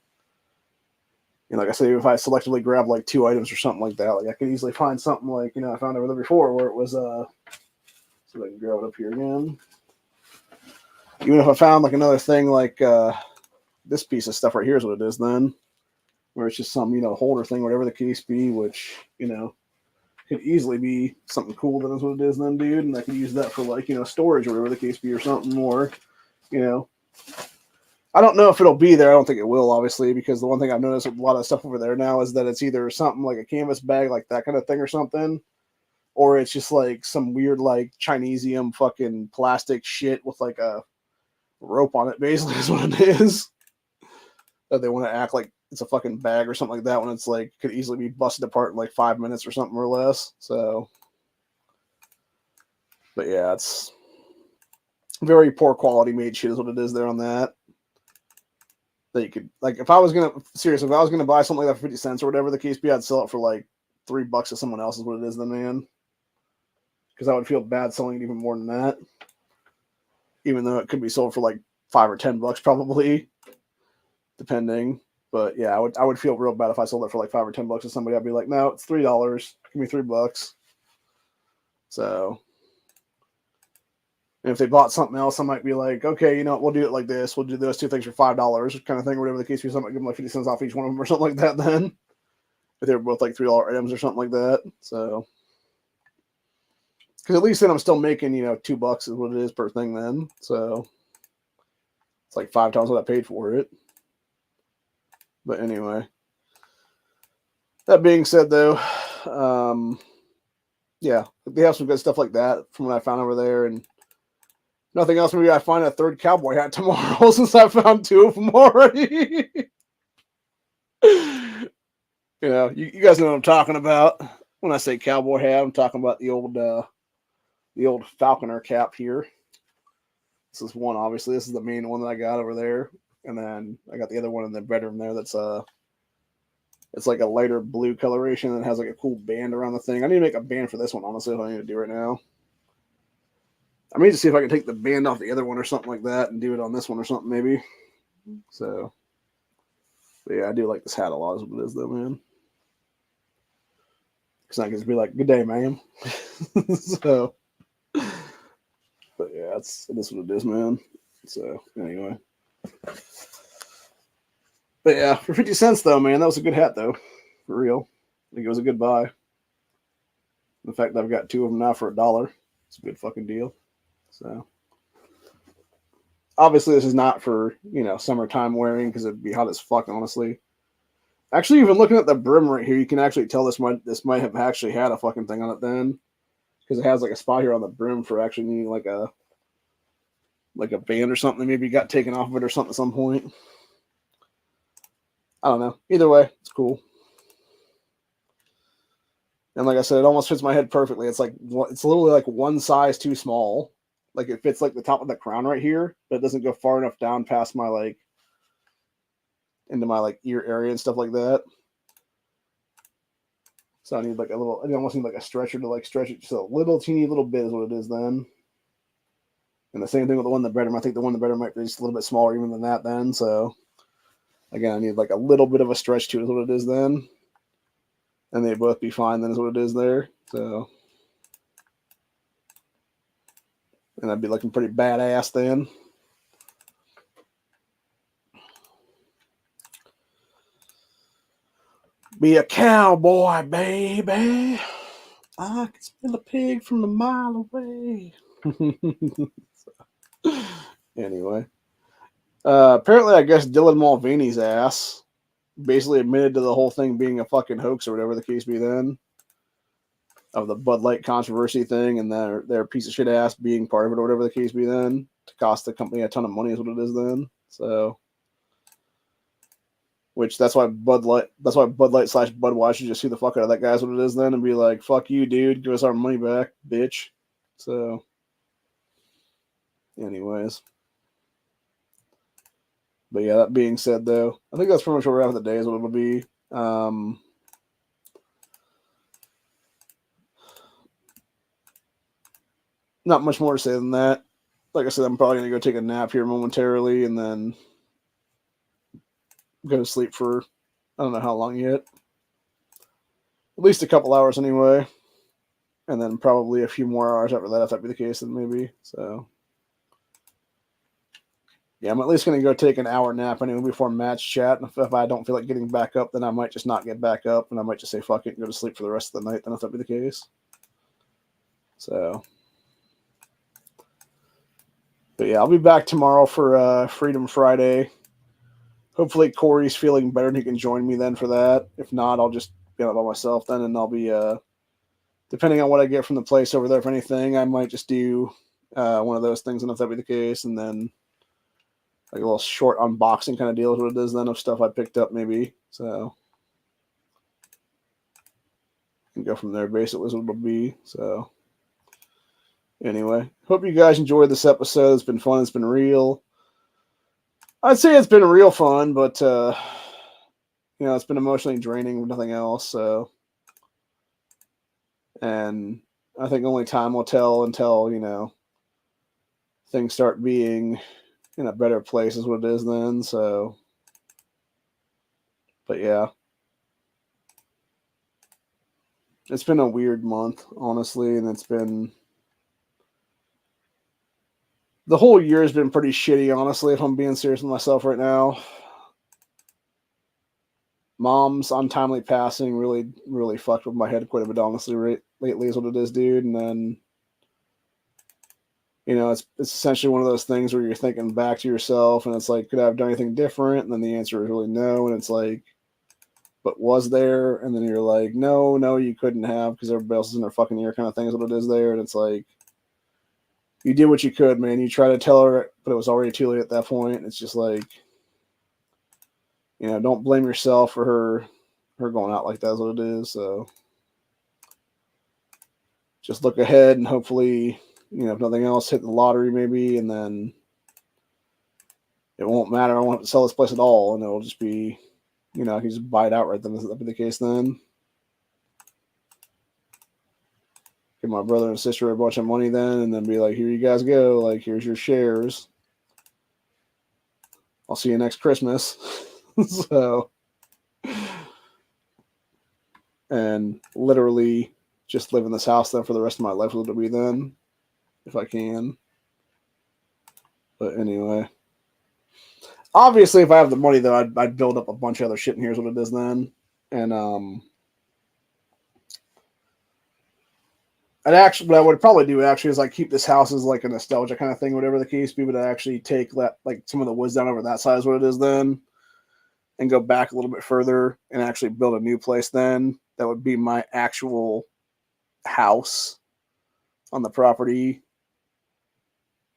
you know, like I said, if I selectively grab like 2 items or something like that, like I could easily find something like, you know, I found over there before where it was, so I can grab it up here again. Even if I found like another thing like this piece of stuff right here is what it is then, where it's just some, you know, holder thing, whatever the case be, which, you know, could easily be something cool that is what it is then, dude. And I could use that for like, you know, storage or whatever the case be or something more, you know. I don't know if it'll be there. I don't think it will, obviously, because the one thing I've noticed with a lot of stuff over there now is that it's either something like a canvas bag, like that kind of thing or something, or it's just like some weird like Chinesium fucking plastic shit with like a rope on it, basically, is what it is. That they want to act like it's a fucking bag or something like that when it's like could easily be busted apart in like 5 minutes or something or less. So, but yeah, it's very poor quality made shit is what it is there on that. That you could like if I was gonna buy something like that for 50 cents or whatever the case be, I'd sell it for like $3 to someone else is what it is then, man. Because I would feel bad selling it even more than that. Even though it could be sold for like $5 or $10 probably, depending. But yeah, I would feel real bad if I sold it for like $5 or $10 to somebody. I'd be like, no, it's $3. Give me $3. So, and if they bought something else, I might be like, okay, you know, we'll do it like this. We'll do those 2 things for $5, kind of thing, or whatever the case be. So I might give them like 50 cents off each one of them or something like that. Then, if they were both like $3 items or something like that. So, Because at least then I'm still making, you know, $2 is what it is per thing then. So it's like 5 times what I paid for it. But anyway, that being said, though, yeah, they have some good stuff like that from what I found over there, and nothing else. Maybe I find a third cowboy hat tomorrow since I found 2 of them already. You know, you guys know what I'm talking about when I say cowboy hat. I'm talking about the old falconer cap here. This is one, obviously. This is the main one that I got over there, and then I got the other one in the bedroom there. That's it's like a lighter blue coloration and has like a cool band around the thing. I need to make a band for this one. Honestly, what I need to do right now. I may just see if I can take the band off the other one or something like that and do it on this one or something maybe. So, but yeah, I do like this hat a lot. Is what it is though, man. It's not gonna be like, "Good day, ma'am." So, but yeah, it is what it is, man. So anyway, but yeah, for 50 cents though, man, that was a good hat though, for real. I think it was a good buy. The fact that I've got 2 of them now for $1, it's a good fucking deal. So obviously this is not for, you know, summertime wearing because it'd be hot as fuck, honestly. Actually, even looking at the brim right here, you can actually tell this might have actually had a fucking thing on it then, because it has like a spot here on the brim for actually needing like a band or something. Maybe got taken off of it or something at some point. I don't know. Either way, it's cool. And like I said, it almost fits my head perfectly. It's literally like one size too small. Like it fits like the top of the crown right here, but it doesn't go far enough down past my like into my like ear area and stuff like that. So I need like I almost need like a stretcher to like stretch it just a little teeny little bit is what it is then. And the same thing with the one in the bedroom. I think the one in the bedroom might be just a little bit smaller even than that then. So again, I need like a little bit of a stretch to it is what it is then. And they'd both be fine then is what it is there. So, and I'd be looking pretty badass then. Be a cowboy, baby. I can smell a pig from a mile away. So, anyway. Apparently, I guess Dylan Mulvaney's ass basically admitted to the whole thing being a fucking hoax or whatever the case be then. Of the Bud Light controversy thing and their piece of shit ass being part of it or whatever the case be then. To cost the company a ton of money is what it is then. So, which that's why Bud Light / Budweiser just sue the fuck out of that guy is what it is then and be like, fuck you, dude, give us our money back, bitch. So, anyways. But yeah, that being said though, I think that's pretty much what we're at for the day is what it'll be. Not much more to say than that. Like I said, I'm probably going to go take a nap here momentarily and then go to sleep for I don't know how long yet. At least a couple hours anyway. And then probably a few more hours after that, if that be the case, then maybe. So, yeah, I'm at least going to go take an hour nap anyway before match chat. And if I don't feel like getting back up, then I might just not get back up. And I might just say fuck it and go to sleep for the rest of the night, then if that be the case. So, but yeah, I'll be back tomorrow for Freedom Friday. Hopefully Corey's feeling better and he can join me then for that. If not, I'll just be out by myself then, and I'll be depending on what I get from the place over there, if anything, I might just do one of those things, and if that be the case, and then like a little short unboxing kind of deal is what it is then of stuff I picked up maybe. So and go from there. Basically, is what it'll be. So anyway, hope you guys enjoyed this episode. It's been fun. It's been real. I'd say it's been real fun, but you know, it's been emotionally draining with nothing else. So, and I think only time will tell until, you know, things start being in a better place is what it is then. So, but yeah, it's been a weird month, honestly, and it's been the whole year has been pretty shitty, honestly, if I'm being serious with myself right now. Mom's untimely passing really, really fucked with my head quite a bit, honestly, lately is what it is, dude. And then You know, it's essentially one of those things where you're thinking back to yourself, and it's like, could I have done anything different? And then the answer is really no, and it's like, but was there? And then you're like, no, no, you couldn't have because everybody else is in their fucking ear, kind of thing is what it is there. And it's like, you did what you could, man. You try to tell her, but it was already too late at that point. It's just like, you know, don't blame yourself for her going out like that is what it is. So just look ahead and hopefully, you know, if nothing else, hit the lottery maybe, and then it won't matter. I won't have to sell this place at all, and it'll just be, you know, I can just buy it outright. Then that'll be the case then. Give my brother and sister a bunch of money then, and then be like, here you guys go. Like, here's your shares. I'll see you next Christmas. So, and literally just live in this house then for the rest of my life will be then, if I can. But anyway, obviously, if I have the money though, I'd build up a bunch of other shit. And here's what it is then, and I'd actually, what I would probably do actually is like keep this house as like a nostalgia kind of thing, whatever the case be. But I actually take that like some of the woods down over that side is what it is then, and go back a little bit further and actually build a new place. Then that would be my actual house on the property,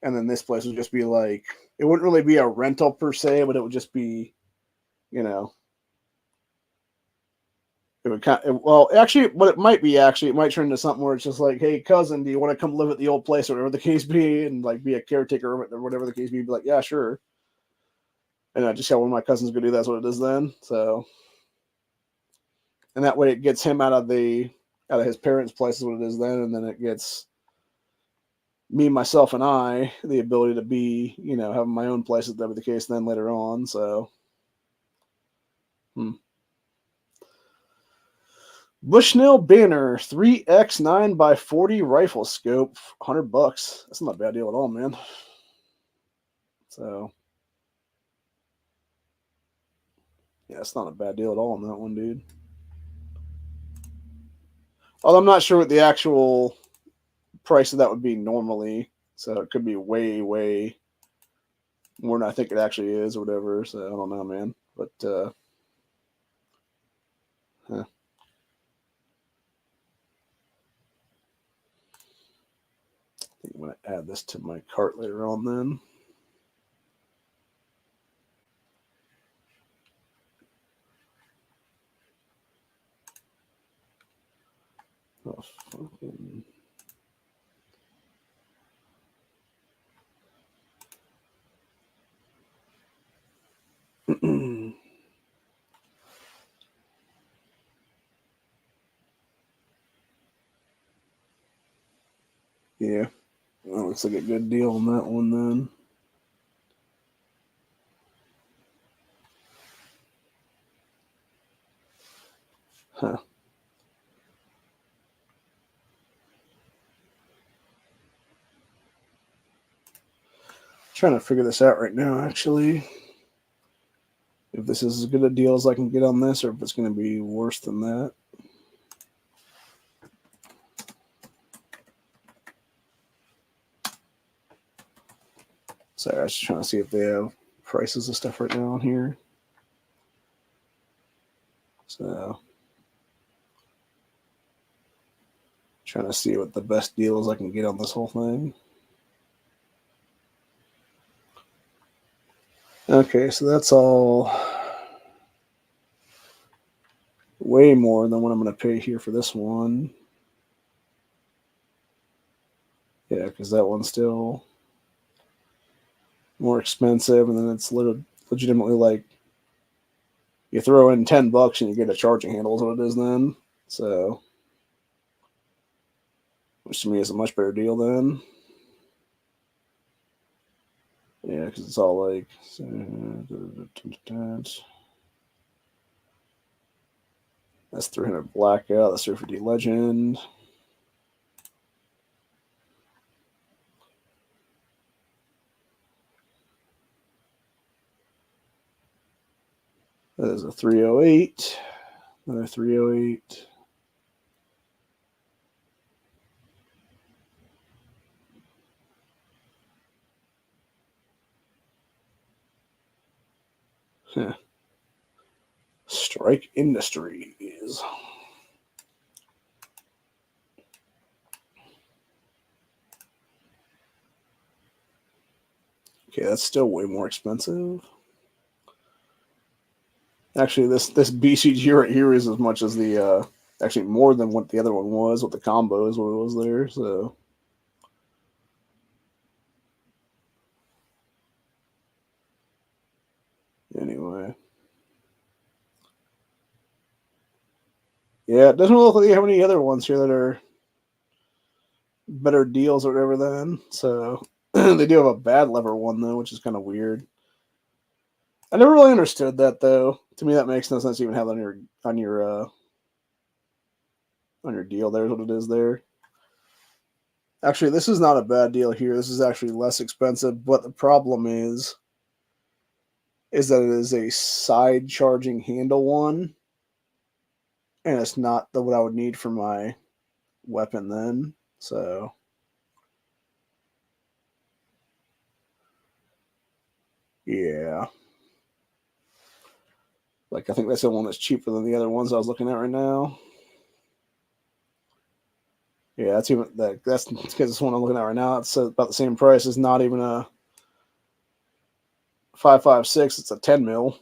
and then this place would just be like, it wouldn't really be a rental per se, but it would just be, you know, it would kind of, well, actually, what it might be, actually, it might turn into something where it's just like, hey, cousin, do you want to come live at the old place or whatever the case be, and like be a caretaker or whatever the case be like, yeah, sure. And I just got one of my cousins go do that's what it is then. So, and that way it gets him out of his parents' place is what it is then, and then it gets me, myself, and I the ability to be, you know, having my own place if that be the case then later on. So, Bushnell Banner 3x 9x40 rifle scope, $100. That's not a bad deal at all, man. So, yeah, it's not a bad deal at all on that one, dude. Although I'm not sure what the actual price of that would be normally, so it could be way, way more than I think it actually is, or whatever. So I don't know, man. But huh. I think I'm gonna add this to my cart later on then. Oh, fucking. Yeah, well, looks like a good deal on that one then. Huh. Trying to figure this out right now, actually. If this is as good a deal as I can get on this, or if it's going to be worse than that. Sorry, I was just trying to see if they have prices of stuff right now on here. So, trying to see what the best deals I can get on this whole thing. Okay, so that's all way more than what I'm going to pay here for this one. Yeah, because that one's still more expensive, and then it's legitimately like you throw in $10 and you get a charging handle is what it is then. So, which to me is a much better deal then. Yeah, because it's all like that's 300 blackout. That's 350 legend. That is a 308. Another 308. Strike Industries. Okay, that's still way more expensive. Actually, this BCG right here is as much as the actually more than what the other one was. What the combo is what it was there. So anyway, yeah, it doesn't look like you have any other ones here that are better deals or whatever. Then so they do have a bad lever one though, which is kind of weird. I never really understood that though. To me, that makes no sense to even have on your deal. There's what it is there. Actually, this is not a bad deal here. This is actually less expensive, but the problem is that it is a side charging handle one, and it's not what I would need for my weapon then. So yeah, like I think that's the one that's cheaper than the other ones I was looking at right now. Yeah, that's even that's because this one I'm looking at right now. It's about the same price. It's not even a 5.56. It's a 10 mil,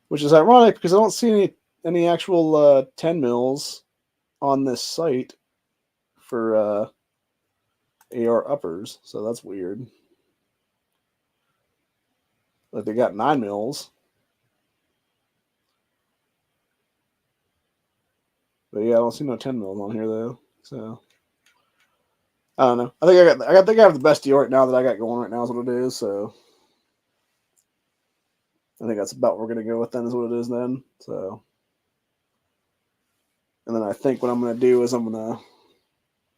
which is ironic because I don't see any actual 10 mils on this site for AR uppers. So that's weird. Like they got 9 mils. But yeah, I don't see no 10 mils on here though. So I don't know. I think I have the best deal right now that I got going right now is what it is. So I think that's about what we're gonna go with then is what it is then. So and then I think what I'm gonna do is I'm gonna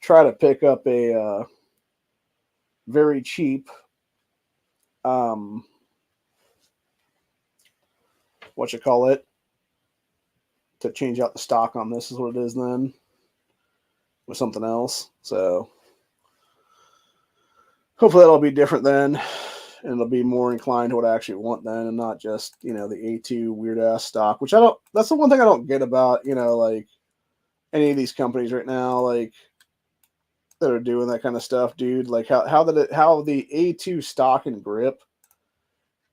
try to pick up a very cheap um what you call it to change out the stock on this is what it is then with something else. So hopefully that'll be different then. And it'll be more inclined to what I actually want then, and not just the A2 weird ass stock. Which I don't. That's the one thing I don't get about like any of these companies right now, like that are doing that kind of stuff, dude. Like how the A2 stock and grip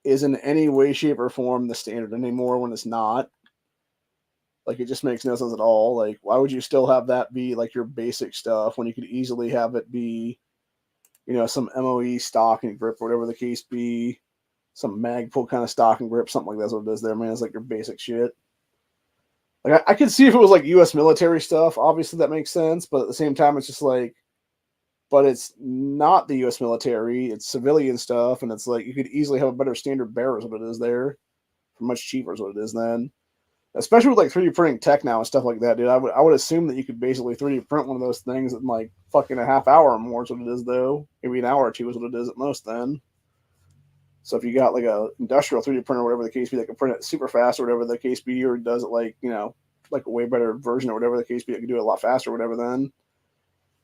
is in any way, shape, or form the standard anymore when it's not. Like it just makes no sense at all. Like why would you still have that be like your basic stuff when you could easily have it be some MOE stock and grip, whatever the case be, some Magpul kind of stock and grip, something like that's what it is there, man. It's like your basic shit. Like I could see if it was like U.S. military stuff, obviously that makes sense, but at the same time, it's just like, but it's not the U.S. military; it's civilian stuff, and it's like you could easily have a better standard bearer, is what it is there, for much cheaper, is what it is then. Especially with like 3D printing tech now and stuff like that, dude. I would assume that you could basically 3D print one of those things in like fucking a half hour or more, is what it is though. Maybe an hour or two is what it is at most then. So if you got like a industrial 3D printer, whatever the case be, that can print it super fast or whatever the case be, or does it like like a way better version or whatever the case be, that can do it a lot faster or whatever. Then,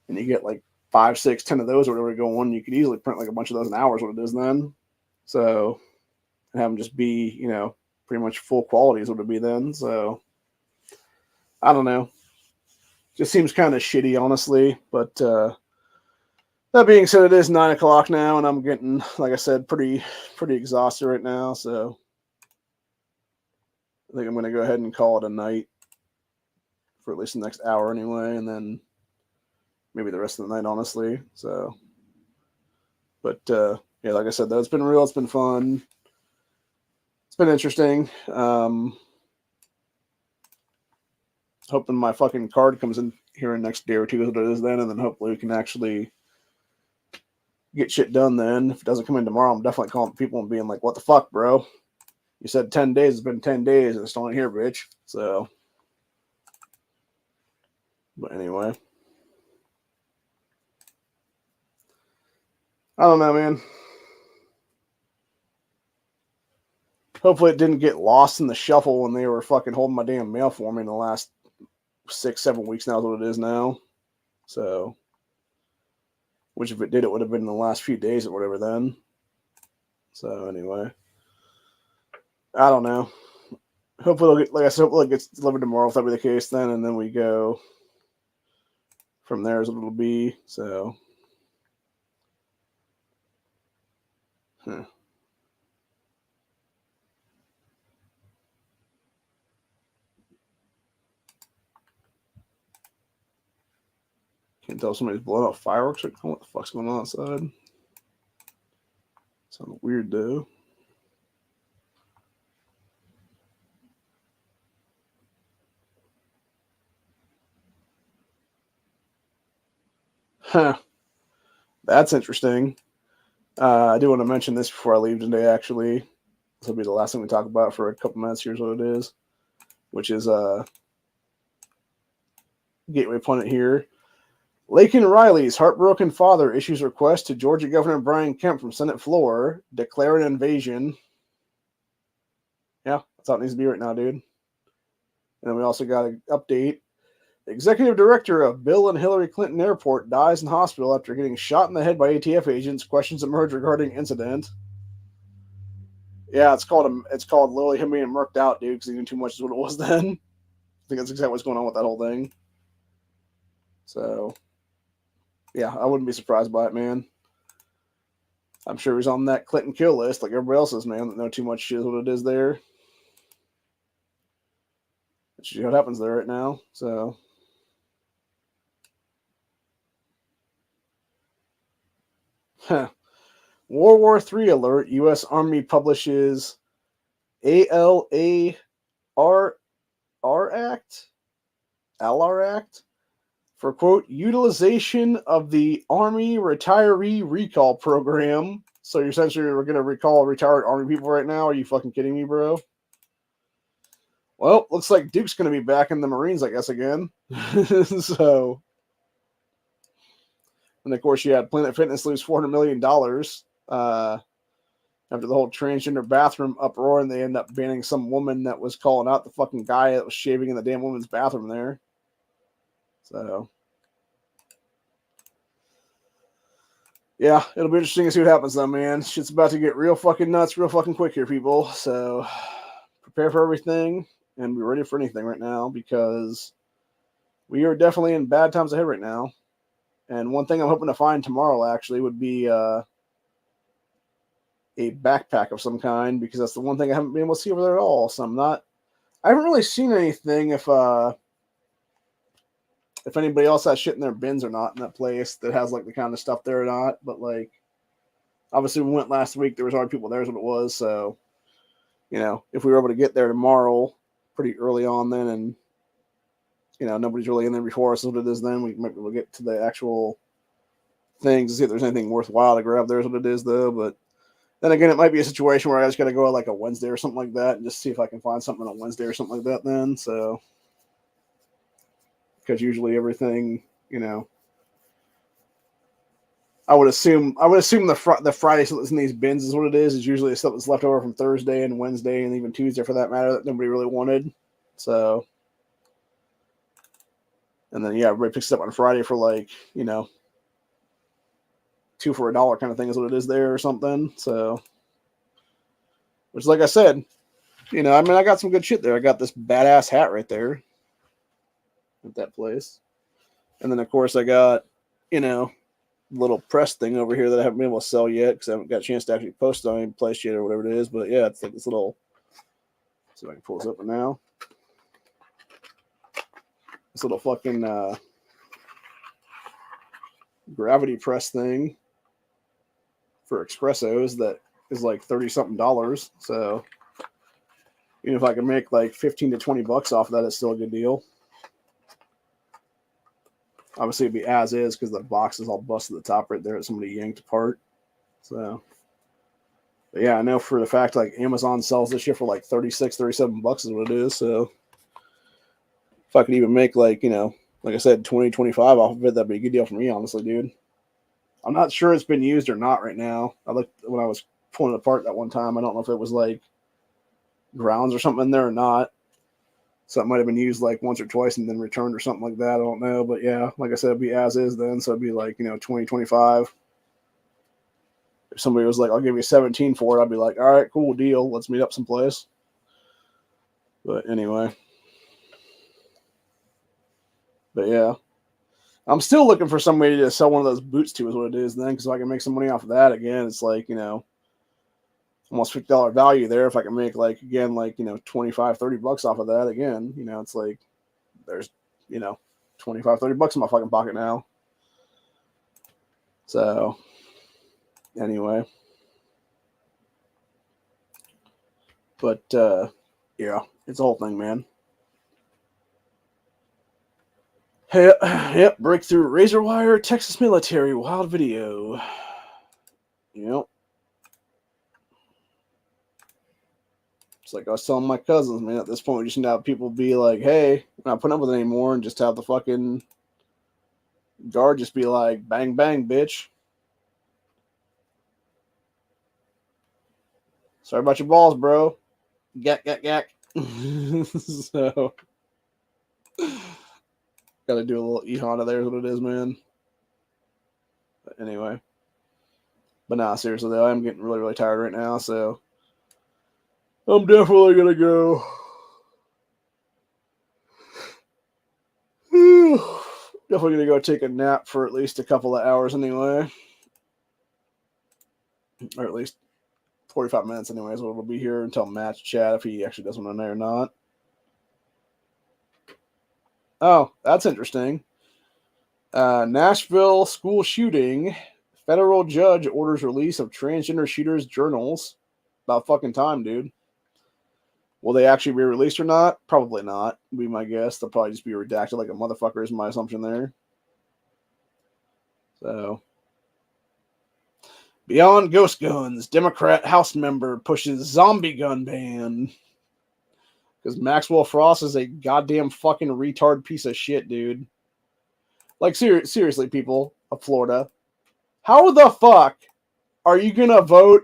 and you get like 5, 6, 10 of those or whatever going, you could easily print like a bunch of those in hours. What it is then. So and have them just be pretty much full quality is what it'd be then. So I don't know. Just seems kind of shitty, honestly. But that being said, it is 9 o'clock now, and I'm getting, like I said, pretty exhausted right now. So I think I'm going to go ahead and call it a night for at least the next hour anyway, and then maybe the rest of the night, honestly. So, but yeah, like I said, though, it's been real. It's been fun. It's been interesting. Hoping my fucking card comes in here in the next day or two, as what it is then, and then hopefully we can actually get shit done then. If it doesn't come in tomorrow, I'm definitely calling people and being like, what the fuck, bro? You said 10 days. It's been 10 days and it's still not here, bitch. So, but anyway. I don't know, man. Hopefully it didn't get lost in the shuffle when they were fucking holding my damn mail for me in the last 6, 7 weeks now is what it is now. So, which if it did, it would have been in the last few days or whatever then. So, anyway. I don't know. Hopefully, it'll get, like I said, hopefully it gets delivered tomorrow. If that be the case, then and then we go from there as it'll be. So, huh. Can't tell if somebody's blowing out fireworks or what the fuck's going on outside. Sounds weird though. Huh. That's interesting. I do want to mention this before I leave today. Actually, this will be the last thing we talk about for a couple minutes. Here's what it is, which is Gateway Pundit here. Laken Riley's heartbroken father issues request to Georgia Governor Brian Kemp from Senate floor, declare an invasion. Yeah, that's how it needs to be right now, dude. And then we also got an update. The executive director of Bill and Hillary Clinton Airport dies in hospital after getting shot in the head by ATF agents. Questions emerge regarding incident. Yeah, it's called literally him being murked out, dude, because he knew too much is what it was then. I think that's exactly what's going on with that whole thing. So, yeah, I wouldn't be surprised by it, man. I'm sure he's on that Clinton kill list like everybody else is, man, that know too much shit is what it is there. Let's see what happens there right now. So, World War III alert. U.S. Army publishes ALAR Act, LR Act, for, quote, utilization of the Army Retiree Recall Program. So you're essentially we're going to recall retired Army people right now? Are you fucking kidding me, bro? Well, looks like Duke's going to be back in the Marines, I guess, again. So, and of course, you had Planet Fitness lose $400 million after the whole transgender bathroom uproar, and they end up banning some woman that was calling out the fucking guy that was shaving in the damn woman's bathroom there. So, yeah, it'll be interesting to see what happens, though, man. Shit's about to get real fucking nuts, real fucking quick here, people. So, prepare for everything and be ready for anything right now, because we are definitely in bad times ahead right now. And one thing I'm hoping to find tomorrow actually would be a backpack of some kind, because that's the one thing I haven't been able to see over there at all. So I haven't really seen anything if anybody else has shit in their bins or not in that place that has like the kind of stuff there or not. But like, obviously we went last week, there was already people there is what it was. So, you know, if we were able to get there tomorrow pretty early on then, and you know, nobody's really in there before us, what it is then, we might be able to get to the actual things to see if there's anything worthwhile to grab there is what it is though. But then again, it might be a situation where I just got to go like a Wednesday or something like that and just see if I can find something on a Wednesday or something like that then. So, because usually everything, you know, I would assume the Friday stuff that's in these bins is what it is usually stuff that's left over from Thursday and Wednesday and even Tuesday for that matter that nobody really wanted. So, and then yeah, everybody picks it up on Friday for like, you know, 2 for $1 kind of thing is what it is there or something. So, which, like I said, you know, I mean, I got some good shit there. I got this badass hat right there at that place. And then, of course, I got, you know, little press thing over here that I haven't been able to sell yet because I haven't got a chance to actually post it on any place yet or whatever it is. But yeah, it's like this little, see if I can pull this up now. This little fucking gravity press thing for espressos that is like $30-something. So even if I can make like 15 to 20 bucks off of that, it's still a good deal. Obviously, it'd be as is because the box is all busted at the top right there that somebody yanked apart. So, but yeah, I know for the fact like Amazon sells this shit for like 36, 37 bucks is what it is. So if I could even make like, you know, like I said, 20, 25 off of it, that'd be a good deal for me, honestly, dude. I'm not sure it's been used or not right now. I looked when I was pulling it apart that one time. I don't know if it was like grounds or something in there or not. So it might have been used like once or twice and then returned or something like that. I don't know. But yeah, like I said, it'd be as is then. So it'd be like, you know, 20, 25. If somebody was like, I'll give you 17 for it, I'd be like, all right, cool deal. Let's meet up someplace. But anyway. But yeah. I'm still looking for somebody to sell one of those boots to, is what it is then, because if I can make some money off of that again, it's like, almost $50 value there. If I can make like, again, like, 25, $30 off of that again, it's like there's, 25, $30 in my fucking pocket now. So anyway, but yeah, it's a whole thing, man. Yep, breakthrough razor wire, Texas military, wild video. Yep. It's like I was telling my cousins, man, at this point, we just need to have people be like, hey, we're not putting up with it anymore, and just have the fucking guard just be like, bang, bang, bitch. Sorry about your balls, bro. Yak, yak, yak. So, gotta do a little E-Honda there is what it is, man. But anyway. But nah, seriously, though, I'm getting really, really tired right now, so I'm definitely gonna go. Definitely gonna go take a nap for at least a couple of hours anyway. Or at least 45 minutes anyways. We'll be here until Matt's chat if he actually does one on there or not. Oh, that's interesting. Nashville school shooting. Federal judge orders release of transgender shooters' journals. About fucking time, dude. Will they actually be released or not? Probably not, would be my guess. They'll probably just be redacted like a motherfucker is my assumption there. So, beyond ghost guns, Democrat House member pushes zombie gun ban. Because Maxwell Frost is a goddamn fucking retard piece of shit, dude. Like, seriously, people of Florida. How the fuck are you going to vote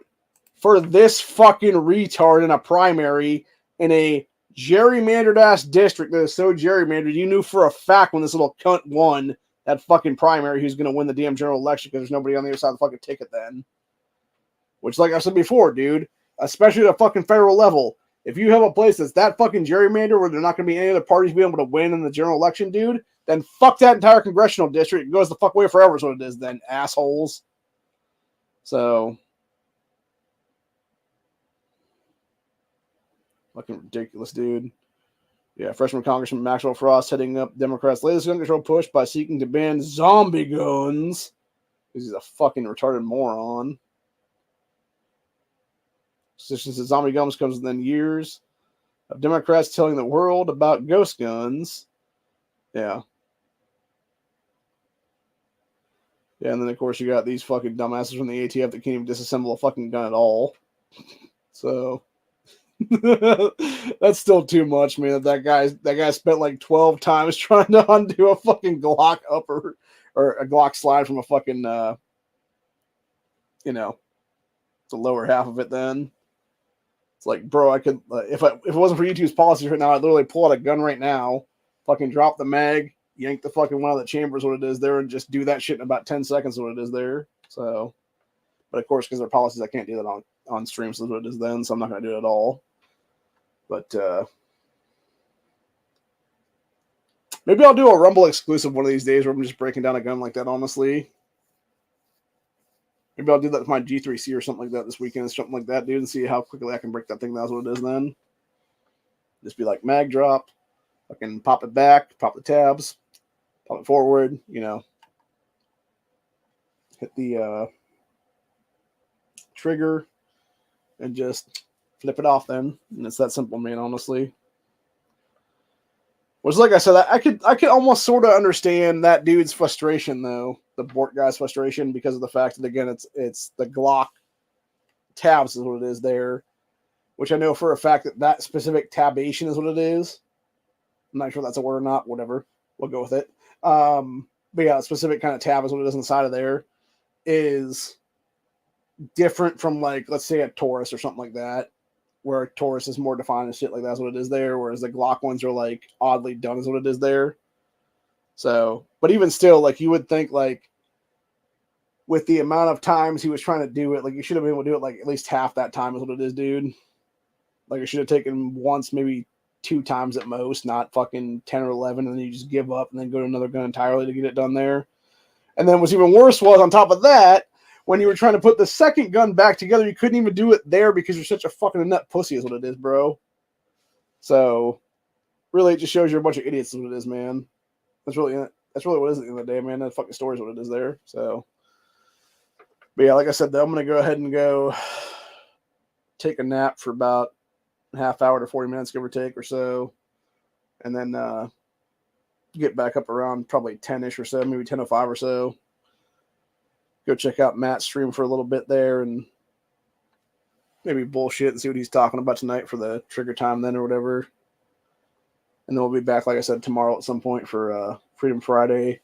for this fucking retard in a primary in a gerrymandered ass district that is so gerrymandered? You knew for a fact when this little cunt won that fucking primary who's going to win the damn general election because there's nobody on the other side of the fucking ticket then. Which, like I said before, dude, especially at a fucking federal level, if you have a place that's that fucking gerrymandered where there's not going to be any other parties being able to win in the general election, dude, then fuck that entire congressional district. It goes the fuck away forever is what it is then, assholes. So, fucking ridiculous, dude. Yeah, freshman Congressman Maxwell Frost heading up Democrats' latest gun control push by seeking to ban zombie guns. Because he's a fucking retarded moron. Since the zombie guns comes within years of Democrats telling the world about ghost guns. Yeah. Yeah, and then of course you got these fucking dumbasses from the ATF that can't even disassemble a fucking gun at all. So that's still too much, man. That guy spent like 12 times trying to undo a fucking Glock upper or a Glock slide from a fucking the lower half of it then. It's like, bro, I could if it wasn't for YouTube's policies right now, I'd literally pull out a gun right now, fucking drop the mag, yank the fucking one out of the chambers, what it is there, and just do that shit in about 10 seconds, what it is there. So, but of course, because their policies, I can't do that on stream, so that's what it is then, so I'm not going to do it at all. But maybe I'll do a Rumble exclusive one of these days where I'm just breaking down a gun like that, honestly. Maybe I'll do that with my G3C or something like that this weekend, something like that, dude, and see how quickly I can break that thing. That's what it is then. Just be like mag drop, fucking pop it back, pop the tabs, pop it forward, hit the trigger, and just flip it off then. And it's that simple, man, honestly. Which, like I said, I could almost sort of understand that dude's frustration, though, the Bort guy's frustration, because of the fact that, again, it's the Glock tabs is what it is there, which I know for a fact that specific tabation is what it is. I'm not sure if that's a word or not. Whatever. We'll go with it. But yeah, a specific kind of tab is what it is inside of there is different from, like, let's say a Taurus or something like that, where a Taurus is more defined and shit like that's what it is there, whereas the Glock ones are like oddly done is what it is there. So, but even still, like you would think, like with the amount of times he was trying to do it, like you should have been able to do it like at least half that time is what it is, dude. Like it should have taken once, maybe 2 times at most, not fucking 10 or 11, and then you just give up and then go to another gun entirely to get it done there. And then what's even worse was, on top of that, when you were trying to put the second gun back together, you couldn't even do it there because you're such a fucking nut pussy is what it is, bro. So, really, it just shows you're a bunch of idiots is what it is, man. That's really what it is at the end of the day, man. That fucking story is what it is there. So, but yeah, like I said, though, I'm going to go ahead and go take a nap for about a half hour to 40 minutes, give or take, or so. And then get back up around probably 10-ish or so, maybe 10:05 or so. Go check out Matt's stream for a little bit there and maybe bullshit and see what he's talking about tonight for the trigger time then or whatever. And then we'll be back, like I said, tomorrow at some point for Freedom Friday.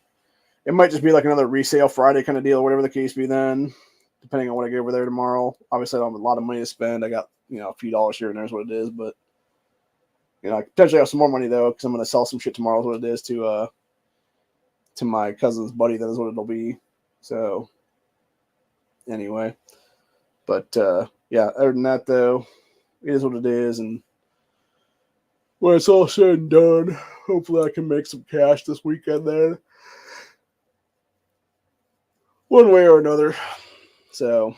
It might just be like another resale Friday kind of deal, whatever the case be then, depending on what I get over there tomorrow. Obviously, I don't have a lot of money to spend. I got, a few dollars here and there is what it is. But, I potentially have some more money, though, because I'm going to sell some shit tomorrow is what it is to my cousin's buddy. That is what it'll be. So, anyway. But, yeah, other than that, though, it is what it is. And when it's all said and done, hopefully I can make some cash this weekend then. One way or another. So,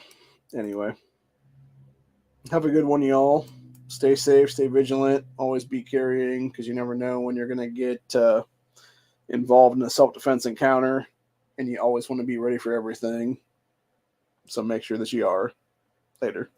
anyway. Have a good one, y'all. Stay safe, stay vigilant. Always be carrying, because you never know when you're going to get involved in a self-defense encounter. And you always want to be ready for everything. So make sure that you are. Later.